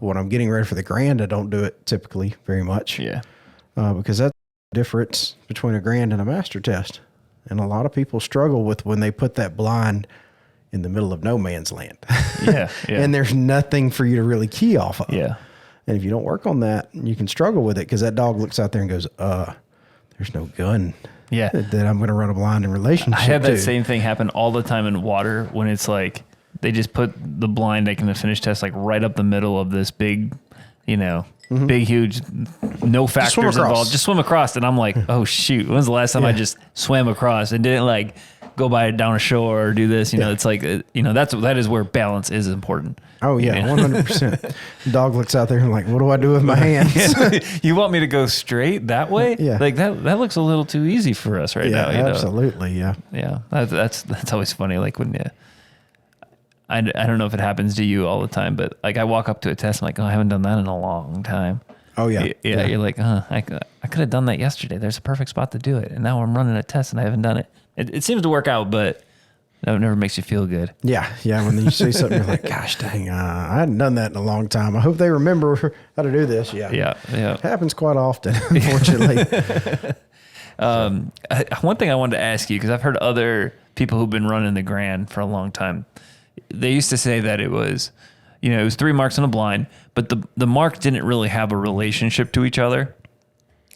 When I'm getting ready for the grand, I don't do it typically very much. Yeah. Because that's the difference between a grand and a master test. And a lot of people struggle with when they put that blind in the middle of no man's land. Yeah. And there's nothing for you to really key off of. Yeah. And if you don't work on that, you can struggle with it, because that dog looks out there and goes, there's no gun. Yeah. That I'm going to run a blind in relationship I have that to. same thing happen all the time in water, when it's like they just put the blind like in the finish test, like right up the middle of this big, big, huge, no factors involved. Just swim across. And I'm like, oh shoot, when's the last time I just swam across and didn't like go by down a shore or do this? It's like, that is where balance is important. Oh yeah, 100%. Dog looks out there and like, what do I do with my hands? You want me to go straight that way? Yeah. Like that looks a little too easy for us right now. Absolutely. Yeah. Yeah. That's always funny. Like when I don't know if it happens to you all the time, but like I walk up to a test, I'm like, I haven't done that in a long time. Oh yeah. Yeah. You're like, I could have done that yesterday. There's a perfect spot to do it. And now I'm running a test and I haven't done it. It seems to work out, but That never makes you feel good. Yeah. When you see something, you're like, gosh, dang, I hadn't done that in a long time. I hope they remember how to do this. Yeah. It happens quite often, unfortunately. One thing I wanted to ask you, because I've heard other people who've been running the Grand for a long time, they used to say that it was 3 marks in a blind, but the marks didn't really have a relationship to each other.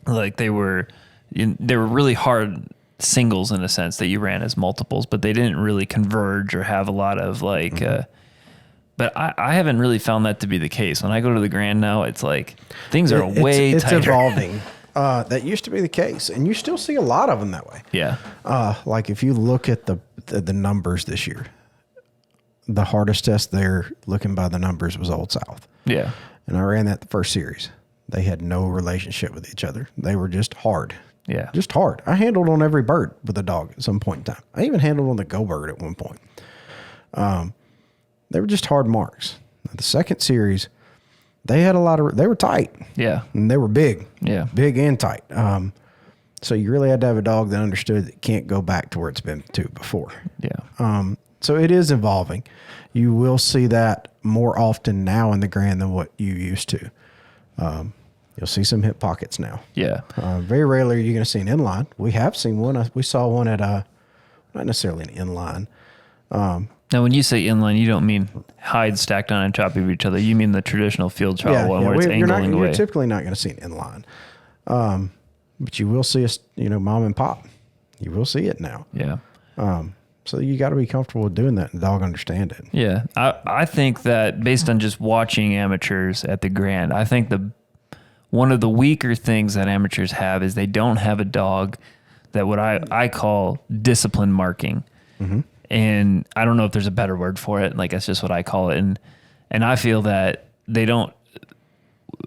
Like they were really hard singles in a sense that you ran as multiples, but they didn't really converge or have a lot of like, but I haven't really found that to be the case. When I go to the Grand now, it's like things are way it's tighter. Evolving. That used to be the case, and you still see a lot of them that way. Yeah. Like if you look at the numbers this year, the hardest test there, looking by the numbers, was Old South. Yeah. And I ran that the first series. They had no relationship with each other. They were just hard. Yeah. Just hard. I handled on every bird with a dog at some point in time. I even handled on the go bird at one point. They were just hard marks. Now, the second series, they had they were tight. Yeah. And they were big. Yeah. Big and tight. So you really had to have a dog that understood that it can't go back to where it's been to before. Yeah. So it is evolving. You will see that more often now in the Grand than what you used to. You'll see some hip pockets now. Yeah. Very rarely are you going to see an inline. We have seen one. We saw one at not necessarily an inline. Now, when you say inline, you don't mean hides stacked on top of each other. You mean the traditional field trial one where it's angling away. You're typically not going to see an inline. But you will see mom and pop. You will see it now. Yeah. So you got to be comfortable with doing that and the dog understand it. Yeah. I think that based on just watching amateurs at the Grand, I think one of the weaker things that amateurs have is they don't have a dog that what I call discipline marking. Mm-hmm. And I don't know if there's a better word for it. Like, that's just what I call it. And I feel that they don't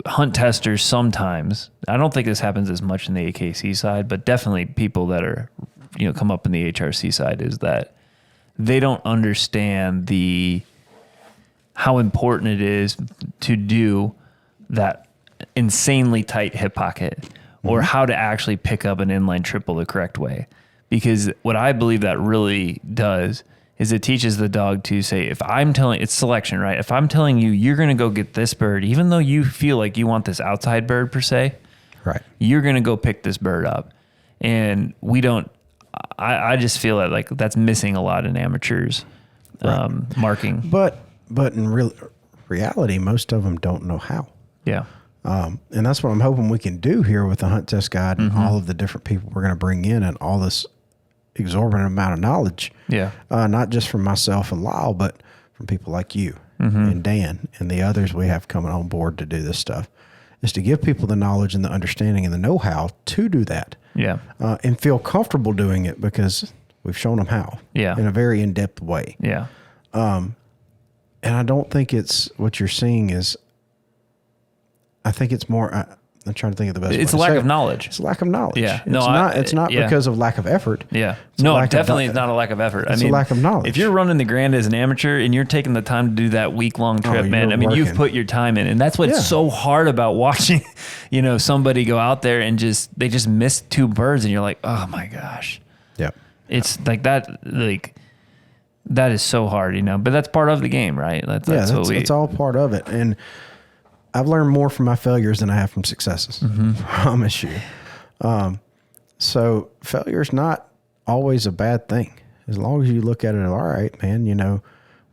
hunt testers sometimes. I don't think this happens as much in the AKC side, but definitely people that are, come up in the HRC side, is that they don't understand how important it is to do that insanely tight hip pocket, or how to actually pick up an inline triple the correct way. Because what I believe that really does is it teaches the dog to say, it's selection, right? If I'm telling you, you're going to go get this bird, even though you feel like you want this outside bird per se, right? You're going to go pick this bird up. And I just feel like that's missing a lot in amateurs, right. Marking. But in reality, most of them don't know how. Yeah. And that's what I'm hoping we can do here with the Hunt Test Guide and all of the different people we're going to bring in and all this exorbitant amount of knowledge. Yeah. Not just from myself and Lyle, but from people like you and Dan and the others we have coming on board to do this stuff, is to give people the knowledge and the understanding and the know-how to do that. Yeah. And feel comfortable doing it because we've shown them how. Yeah. In a very in-depth way. Yeah. And I don't think it's what you're seeing is, I think it's more, I'm trying to think of the best way. It's a lack of knowledge. It's a lack of knowledge. Yeah. It's not because of lack of effort. Yeah. No, definitely it's not a lack of effort. It's a lack of knowledge. If you're running the Grand as an amateur and you're taking the time to do that week-long trip, man, you've put your time in. And that's what's so hard about watching, somebody go out there and they just miss 2 birds and you're like, oh my gosh. Yeah. It's like that, that is so hard, but that's part of the game, right? It's all part of it. And I've learned more from my failures than I have from successes. I promise you. So failure is not always a bad thing. As long as you look at it, all right, man,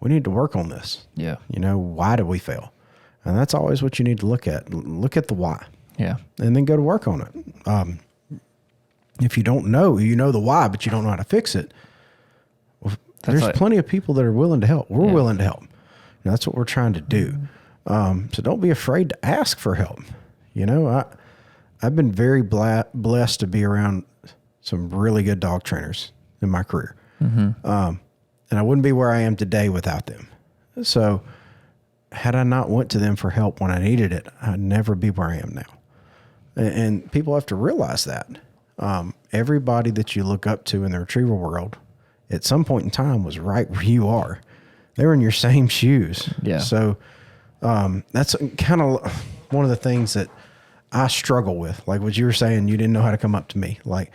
we need to work on this. Yeah. Why did we fail? And that's always what you need to look at. Look at the why. Yeah. And then go to work on it. If you don't know, the why, but you don't know how to fix it. Well, there's plenty of people that are willing to help. We're willing to help. That's what we're trying to do. So don't be afraid to ask for help. I've been very blessed to be around some really good dog trainers in my career. And I wouldn't be where I am today without them. So had I not went to them for help when I needed it, I'd never be where I am now. And people have to realize that. Everybody that you look up to in the retriever world at some point in time was right where you are. They were in your same shoes. Yeah. So that's kind of one of the things that I struggle with. Like what you were saying, you didn't know how to come up to me. Like,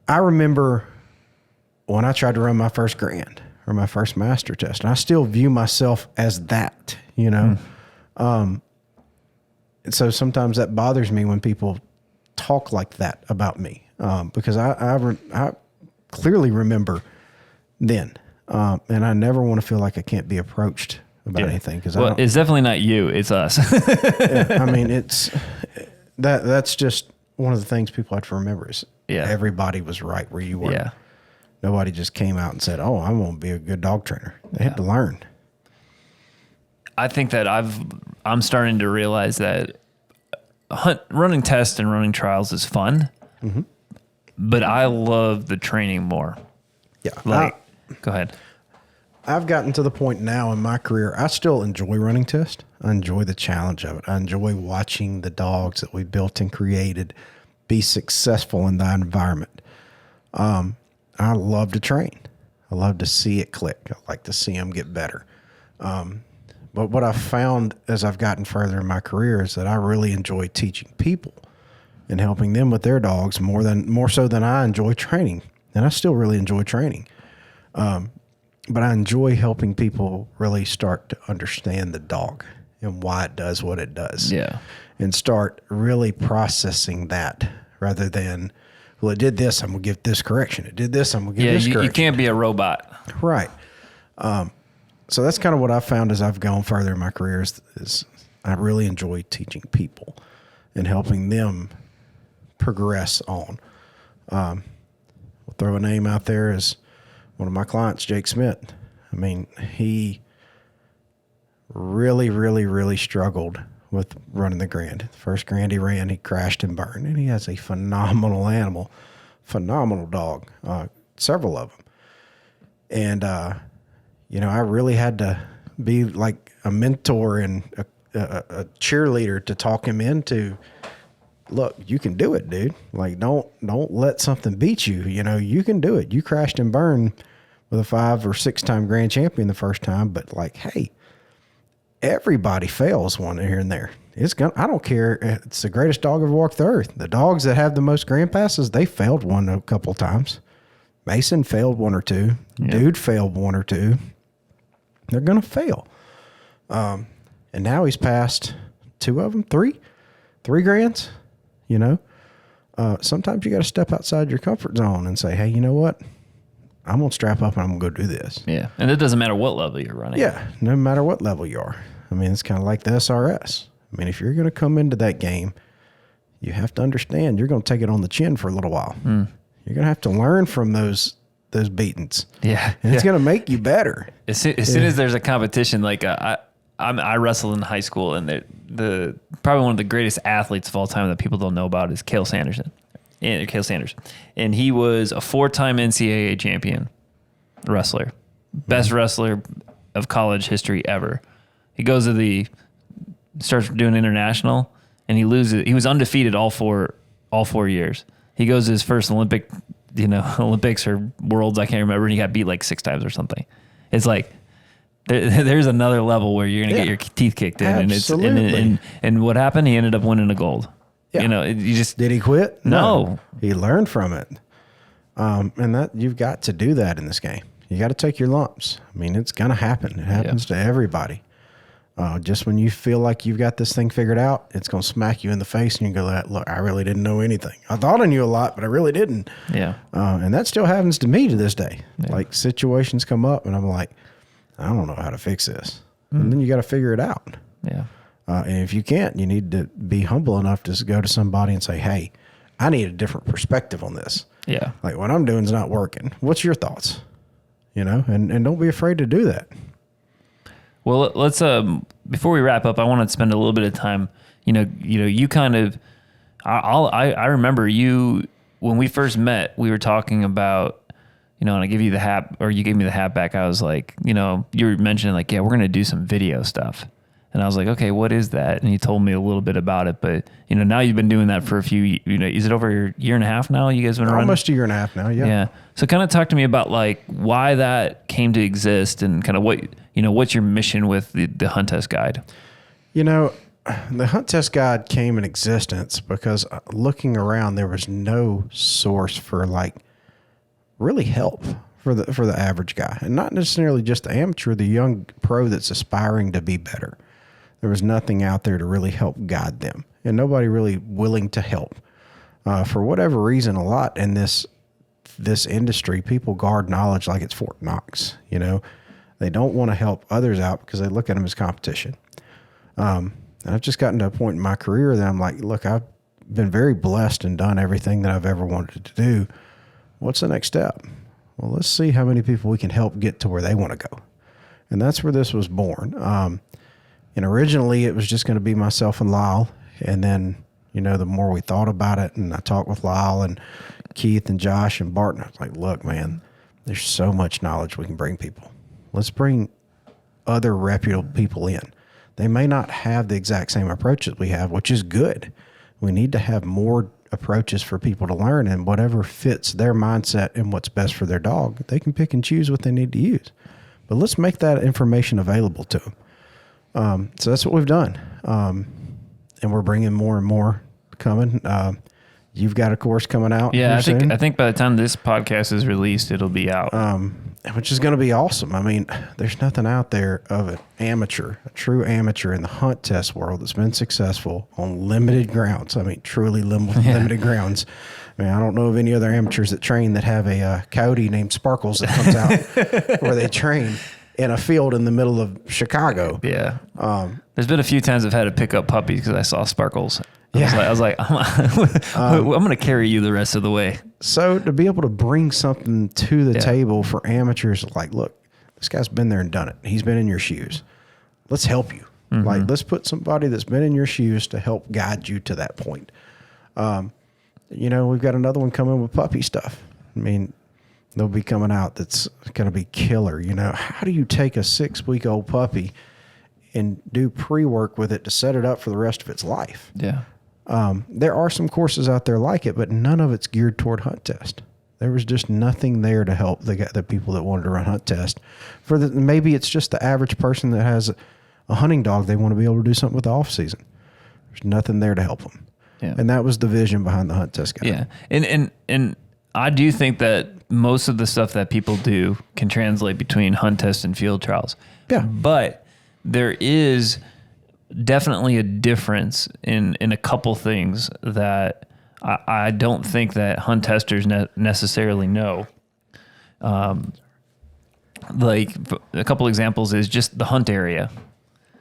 I remember when I tried to run my first grand or my first master test, and I still view myself as that, you know. And so sometimes that bothers me when people talk like that about me, because I clearly remember then, and I never want to feel like I can't be approached about anything. Because it's definitely not you; it's us. I mean, that's just one of the things people have to remember is everybody was right where you were. Yeah. Nobody just came out and said, "Oh, I'm going to be a good dog trainer." They had to learn. I think that I'm starting to realize that running tests and running trials is fun, but I love the training more. Yeah. Go ahead. I've gotten to the point now in my career, I still enjoy running tests. I enjoy the challenge of it. I enjoy watching the dogs that we built and created be successful in that environment. I love to train. I love to see it click. I like to see them get better. But what I've found as I've gotten further in my career is that I really enjoy teaching people and helping them with their dogs more so than I enjoy training. And I still really enjoy training. But I enjoy helping people really start to understand the dog and why it does what it does. Yeah. And start really processing that rather than, well, it did this, I'm going to give this correction. It did this, I'm going to give this correction. You can't be a robot. Right. So that's kind of what I've found as I've gone further in my career is I really enjoy teaching people and helping them progress on. We'll throw a name out there as one of my clients, Jake Smith. I mean, he really, really, really struggled with running the grand. The first grand he ran, he crashed and burned, and he has a phenomenal animal, phenomenal dog, several of them. And, I really had to be like a mentor and a cheerleader to talk him into, look, you can do it, dude. Like, don't let something beat you. You can do it. You crashed and burned with a 5 or 6 time grand champion the first time, but like, hey, everybody fails one here and there. I don't care. It's the greatest dog ever walked the earth. The dogs that have the most grand passes, they failed one a couple of times. Mason failed 1 or 2. Yep. Dude failed 1 or 2. They're going to fail. And now he's passed 2 of them, 3 grands, sometimes you got to step outside your comfort zone and say, hey, you know what? I'm going to strap up and I'm going to go do this. Yeah. And it doesn't matter what level you're running. Yeah. No matter what level you are. I mean, it's kind of like the SRS. I mean, if you're going to come into that game, you have to understand you're going to take it on the chin for a little while. You're going to have to learn from those beatings. Yeah. And it's going to make you better. As soon as there's a competition, like I wrestled in high school, and the probably one of the greatest athletes of all time that people don't know about is Cale Sanders. And he was a 4-time NCAA champion wrestler, best wrestler of college history ever. He starts doing international, and he loses. He was undefeated all four years. He goes to his first Olympics or Worlds, I can't remember, and he got beat like 6 times or something. It's like there's another level where you're gonna get your teeth kicked in. Absolutely. And what happened? He ended up winning a gold. Yeah. Did he quit? No. He learned from it. And that you've got to do that in this game. You got to take your lumps. I mean, it's gonna happen. It happens to everybody. Just when you feel like you've got this thing figured out, it's going to smack you in the face and you go, look, I really didn't know anything. I thought I knew a lot, but I really didn't. Yeah. And that still happens to me to this day. Yeah. Like situations come up and I'm like, I don't know how to fix this. And then you got to figure it out. Yeah. And if you can't, you need to be humble enough to go to somebody and say, hey, I need a different perspective on this. Yeah. Like what I'm doing is not working. What's your thoughts? And don't be afraid to do that. Well, let's before we wrap up, I want to spend a little bit of time. You kind of. I remember you when we first met. We were talking about, and I give you the hat, or you gave me the hat back. I was like, you were mentioning like, yeah, we're gonna do some video stuff, and I was like, okay, what is that? And you told me a little bit about it, but now you've been doing that for a few. Is it over a year and a half now? You guys been running? Almost a year and a half now. Yeah. Yeah. So kind of talk to me about like why that came to exist and kind of what. What's your mission with the Hunt Test Guide? The Hunt Test Guide came in existence because looking around, there was no source for like really help for the average guy, and not necessarily just the amateur, the young pro that's aspiring to be better. There was nothing out there to really help guide them, and nobody really willing to help. For whatever reason, a lot in this industry, people guard knowledge like it's Fort Knox. You know, they don't want to help others out because they look at them as competition. And I've just gotten to a point in my career that I'm like, look, I've been very blessed and done everything that I've ever wanted to do. What's the next step? Well, let's see how many people we can help get to where they want to go. And that's where this was born. And originally it was just going to be myself and Lyle. And then, you know, the more we thought about it, and I talked with Lyle and Keith and Josh and Barton, I was like, look, man, there's so much knowledge we can bring people. Let's bring other reputable people in. They may not have the exact same approaches we have, which is good. We need to have more approaches for people to learn, and whatever fits their mindset and what's best for their dog, they can pick and choose what they need to use. But let's make that information available to them. So that's what we've done. And we're bringing more and more coming. You've got a course coming out. Yeah, I think by the time this podcast is released, it'll be out. Which is going to be awesome. I mean, there's nothing out there of an amateur, a true amateur in the hunt test world that's been successful on limited grounds. I mean, truly limited grounds. I mean, I don't know of any other amateurs that train that have a coyote named Sparkles that comes out where they train in a field in the middle of Chicago. Yeah. There's been a few times I've had to pick up puppies because I saw Sparkles. I was like, I'm going to carry you the rest of the way. So to be able to bring something to the table for amateurs, like, look, this guy's been there and done it. He's been in your shoes. Let's help you. Mm-hmm. Like, let's put somebody that's been in your shoes to help guide you to that point. You know, we've got another one coming with puppy stuff. I mean, they'll be coming out that's going to be killer. You know, how do you take a 6-week-old puppy and do pre-work with it to set it up for the rest of its life? Yeah. There are some courses out there like it, but none of it's geared toward hunt test. There was just nothing there to help the people that wanted to run hunt test. Maybe it's just the average person that has a hunting dog. They want to be able to do something with the off season. There's nothing there to help them. Yeah. And that was the vision behind the hunt test guide. Yeah. And I do think that most of the stuff that people do can translate between hunt test and field trials. Yeah. But there is definitely a difference in a couple things that I don't think that hunt testers necessarily know. Like a couple examples is just the hunt area.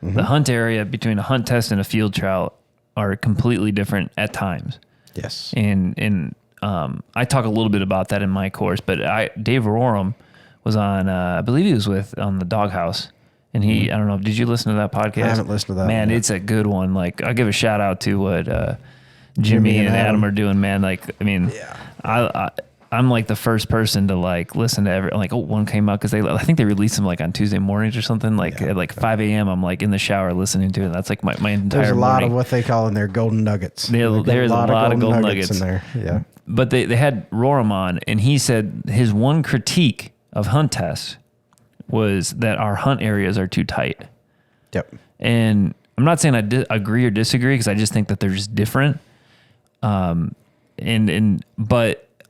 Mm-hmm. The hunt area between a hunt test and a field trial are completely different at times. Yes. And I talk a little bit about that in my course, but Dave Roram was on, I believe he was on the Doghouse. And I don't know, did you listen to that podcast? I haven't listened to that. Man, it's a good one. Like, I'll give a shout out to what Jimmy and Adam are doing, man. Like, I mean, I'm like the first person to like listen to one came out because I think they released them like on Tuesday mornings or something. Like at like 5 a.m. I'm like in the shower listening to it. That's like my entire There's a lot morning. of what they call in there golden nuggets. There's a lot of golden nuggets in there. Yeah. But they had Roram on, and he said his one critique of hunt tests was that our hunt areas are too tight. Yep. And I'm not saying I agree or disagree because I just think that they're just different. But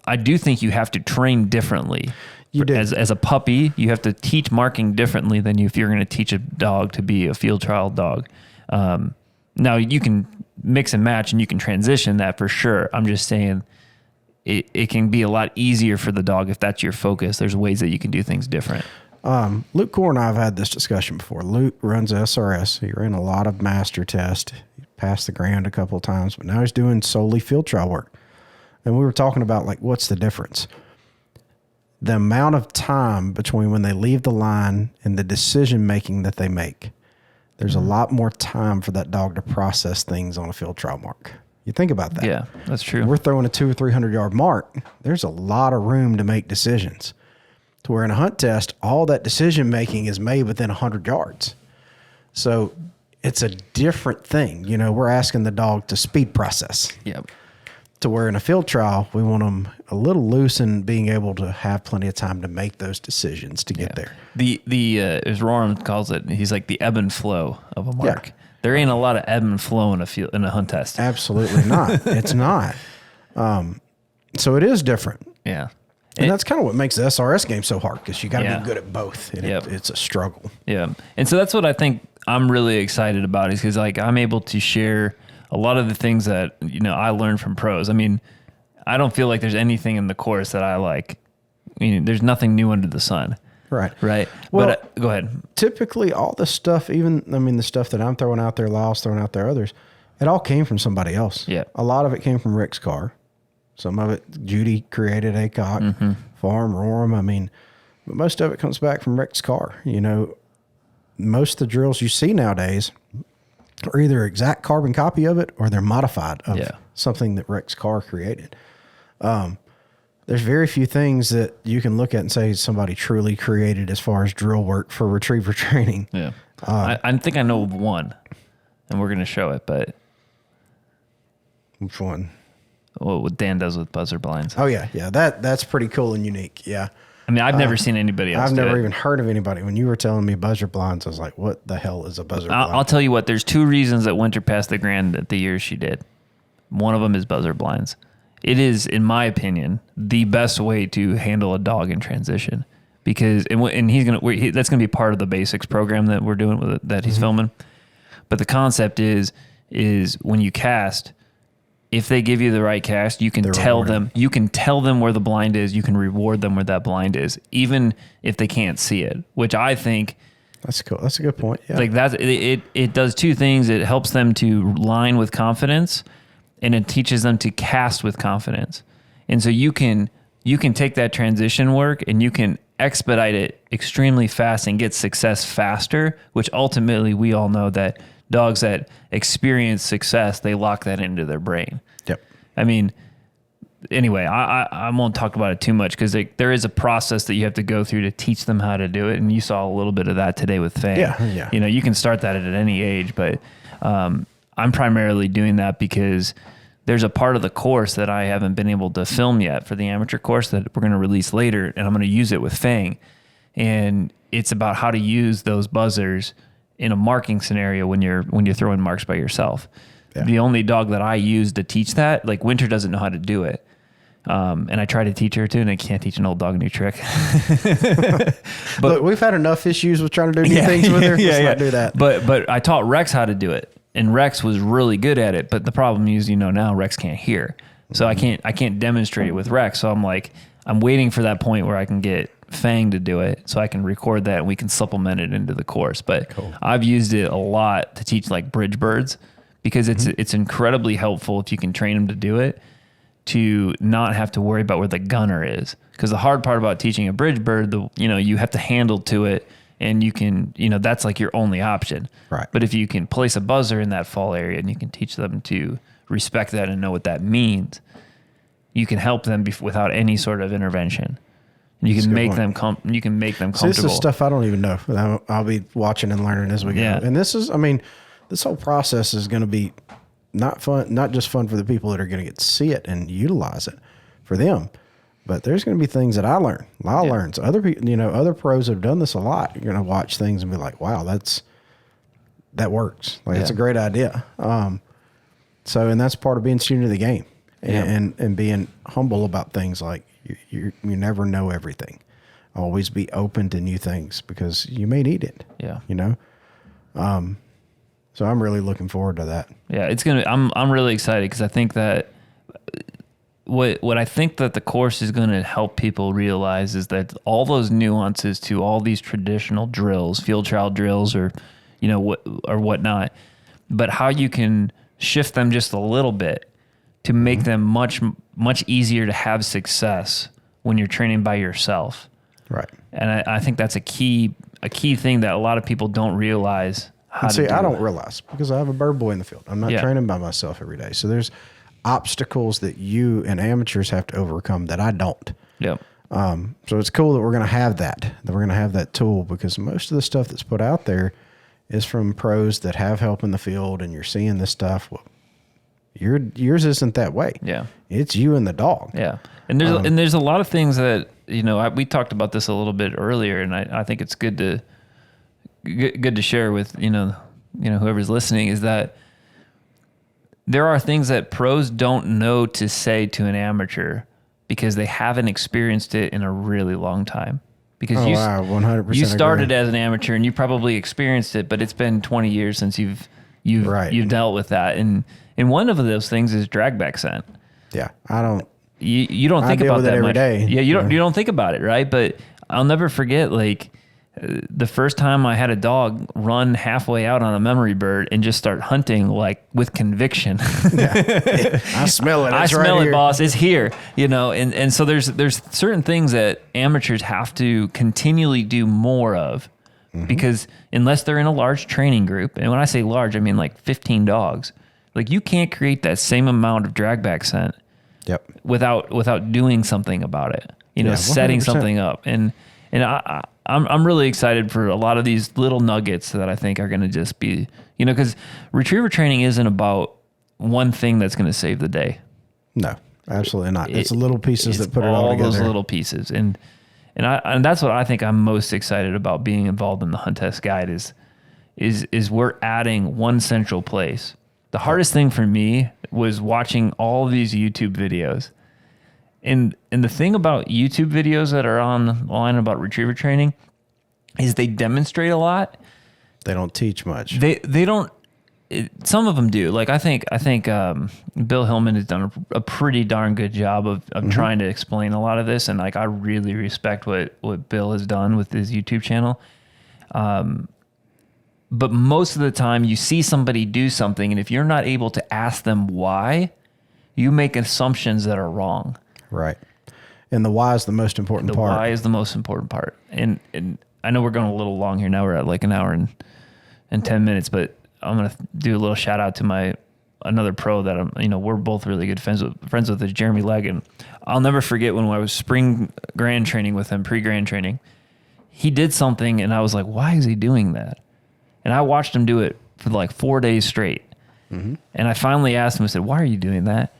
I do think you have to train differently. You do. As a puppy, you have to teach marking differently than if you're going to teach a dog to be a field trial dog. Now you can mix and match and you can transition that for sure. I'm just saying it can be a lot easier for the dog if that's your focus. There's ways that you can do things different. Luke Core and I have had this discussion before. Luke runs SRS. He ran a lot of master test. He passed the grand a couple of times, but now he's doing solely field trial work. And we were talking about like, what's the difference? The amount of time between when they leave the line and the decision making that they make. There's a lot more time for that dog to process things on a field trial mark. You think about that. Yeah, that's true. We're throwing a 200 or 300 yard mark. There's a lot of room to make decisions. To where in a hunt test, all that decision making is made within 100 yards. So it's a different thing. You know, we're asking the dog to speed process. Yep. To where in a field trial, we want them a little loose and being able to have plenty of time to make those decisions to get there. As Roram calls it, he's like the ebb and flow of a mark. Yeah. There ain't a lot of ebb and flow in a hunt test. Absolutely not. It's not. So it is different. Yeah. And that's kind of what makes the SRS game so hard, because you got to Yeah. be good at both. And Yep. it's a struggle. Yeah. And so that's what I think I'm really excited about, is because like I'm able to share a lot of the things that, you know, I learned from pros. I mean, I don't feel like there's anything in the course that I like. I mean, there's nothing new under the sun. Right. Right. Well, But go ahead. Typically, all the stuff, the stuff that I'm throwing out there, Lyle's throwing out there, others, it all came from somebody else. Yeah. A lot of it came from Rick's car. Some of it, Judy created ACOG, Farm, Roram. I mean, but most of it comes back from Rick's car. You know, most of the drills you see nowadays are either exact carbon copy of it, or they're modified of something that Rick's car created. There's very few things that you can look at and say somebody truly created as far as drill work for retriever training. Yeah. I think I know of one, and we're going to show it, but Which one? what Dan does with buzzer blinds. Oh yeah. That's pretty cool and unique. Yeah. I mean, I've never seen anybody else I've do never it. even heard of anybody. When you were telling me buzzer blinds, I was like, what the hell is a buzzer blind? I'll tell you what, there's 2 reasons that Winter passed the grand at the years she did. One of them is buzzer blinds. It is, in my opinion, the best way to handle a dog in transition, because that's gonna be part of the basics program that we're doing with it, that he's filming. But the concept is when you cast, if they give you the right cast, you can tell them where the blind is. You can reward them where that blind is, even if they can't see it, which I think That's cool. That's a good point. Yeah. like that. It does 2 things. It helps them to line with confidence, and it teaches them to cast with confidence. And so you can take that transition work and you can expedite it extremely fast and get success faster, which ultimately we all know that dogs that experience success, they lock that into their brain. Yep. I mean, anyway, I won't talk about it too much, because there is a process that you have to go through to teach them how to do it. And you saw a little bit of that today with Fang. Yeah. You know, you can start that at any age, but I'm primarily doing that because there's a part of the course that I haven't been able to film yet for the amateur course that we're going to release later, and I'm going to use it with Fang. And it's about how to use those buzzers in a marking scenario when you're throwing marks by yourself. Yeah. The only dog that I use to teach that, like Winter doesn't know how to do it. And I try to teach her too, and I can't teach an old dog a new trick. But look, we've had enough issues with trying to do new things with her. Let's not do that. But I taught Rex how to do it, and Rex was really good at it. But the problem is, now Rex can't hear, so I can't demonstrate it with Rex. So I'm waiting for that point where I can get Fang to do it, so I can record that and we can supplement it into the course. But cool. I've used it a lot to teach like bridge birds, because it's incredibly helpful if you can train them to do it, to not have to worry about where the gunner is. Because the hard part about teaching a bridge bird, you have to handle to it, and you can, that's like your only option. Right. But if you can place a buzzer in that fall area and you can teach them to respect that and know what that means, you can help them without any sort of intervention. You can make them comfortable. So this is stuff I don't even know. I'll be watching and learning as we go. Yeah. And this whole process is going to be not just fun for the people that are going to get to see it and utilize it for them, but there's going to be things that I learn. Lyle learns. Other people, other pros that have done this a lot, you're going to watch things and be like, wow, that works. Like, it's a great idea. And that's part of being a student of the game, and being humble about things. Like, you never know everything. Always be open to new things, because you may need it. Yeah. So I'm really looking forward to that. Yeah, I'm really excited, because I think that what I think that the course is going to help people realize is that all those nuances to all these traditional drills, field trial drills, or whatnot, but how you can shift them just a little bit to make them much, much easier to have success when you're training by yourself. Right. And I think that's a key thing that a lot of people don't realize how to do. I don't realize, because I have a bird boy in the field. I'm not training by myself every day. So there's obstacles that you and amateurs have to overcome that I don't. Yep. So it's cool that we're going to have that tool, because most of the stuff that's put out there is from pros that have help in the field, and you're seeing this stuff. Well, yours isn't that way. Yeah. It's you and the dog. Yeah. And there's a lot of things that, we talked about this a little bit earlier, and I think it's good to share with, whoever's listening, is that there are things that pros don't know to say to an amateur, because they haven't experienced it in a really long time. Because 100% you started agree. as an amateur and you probably experienced it, but it's been 20 years since you've dealt with that. And one of those things is drag back scent. Yeah, I don't. You don't think deal about with that it every much. day. Yeah, you don't think about it, right? But I'll never forget, like, the first time I had a dog run halfway out on a memory bird and just start hunting, like, with conviction. Yeah. I smell it. I It's smell right it, here. boss. It's here, and so there's certain things that amateurs have to continually do more of, because unless they're in a large training group, and when I say large, I mean like 15 dogs, like you can't create that same amount of drag back scent Yep. without doing something about it, Yeah, setting 100%. something up. And I'm really excited for a lot of these little nuggets that I think are going to just be, because retriever training isn't about one thing that's going to save the day. No, absolutely not. It's the little pieces that put it all all together. those little pieces. And that's what I think I'm most excited about being involved in the Hunt Test Guide is we're adding one central place. The hardest thing for me was watching all these YouTube videos. And the thing about YouTube videos that are online about retriever training is they demonstrate a lot. They don't teach much. They don't. Some of them do. Like I think Bill Hillman has done a pretty darn good job of trying to explain a lot of this, and like I really respect what Bill has done with his YouTube channel. But most of the time, you see somebody do something, and if you're not able to ask them why, you make assumptions that are wrong. Right. And the why is the most important The part. why is the most important part. And I know we're going a little long here. Now we're at like an hour and 10 minutes, but I'm going to do a little shout out to another pro that we're both really good friends with is Jeremy Legg. And I'll never forget when I was spring grand training with him, pre-grand training, he did something and I was like, why is he doing that? And I watched him do it for like 4 days straight. Mm-hmm. And I finally asked him, I said, why are you doing that?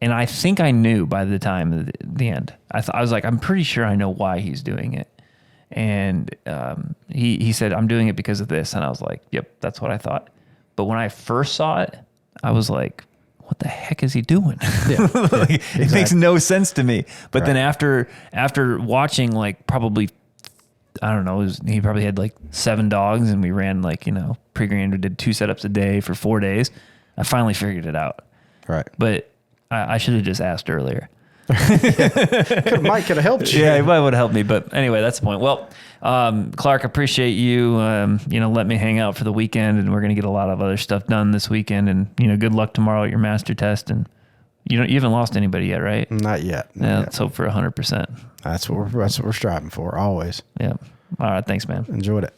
And I think I knew by the time of the end. I was like, I'm pretty sure I know why he's doing it. And he said, I'm doing it because of this. And I was like, yep, that's what I thought. But when I first saw it, I was like, what the heck is he doing? Yeah, like, exactly. It makes no sense to me. But Right. then after watching like probably, I don't know, he probably had like 7 dogs and we ran like, pre-grand, we did 2 setups a day for 4 days. I finally figured it out. Right. But I should have just asked earlier. Mike could have helped you. Yeah, he might would have helped me. But anyway, that's the point. Well, Clark, appreciate you, let me hang out for the weekend, and we're going to get a lot of other stuff done this weekend. And, good luck tomorrow at your master test. And you haven't lost anybody yet, right? Not yet. Yeah, let's hope for 100%. That's what we're striving for always. Yeah. All right. Thanks, man. Enjoyed it.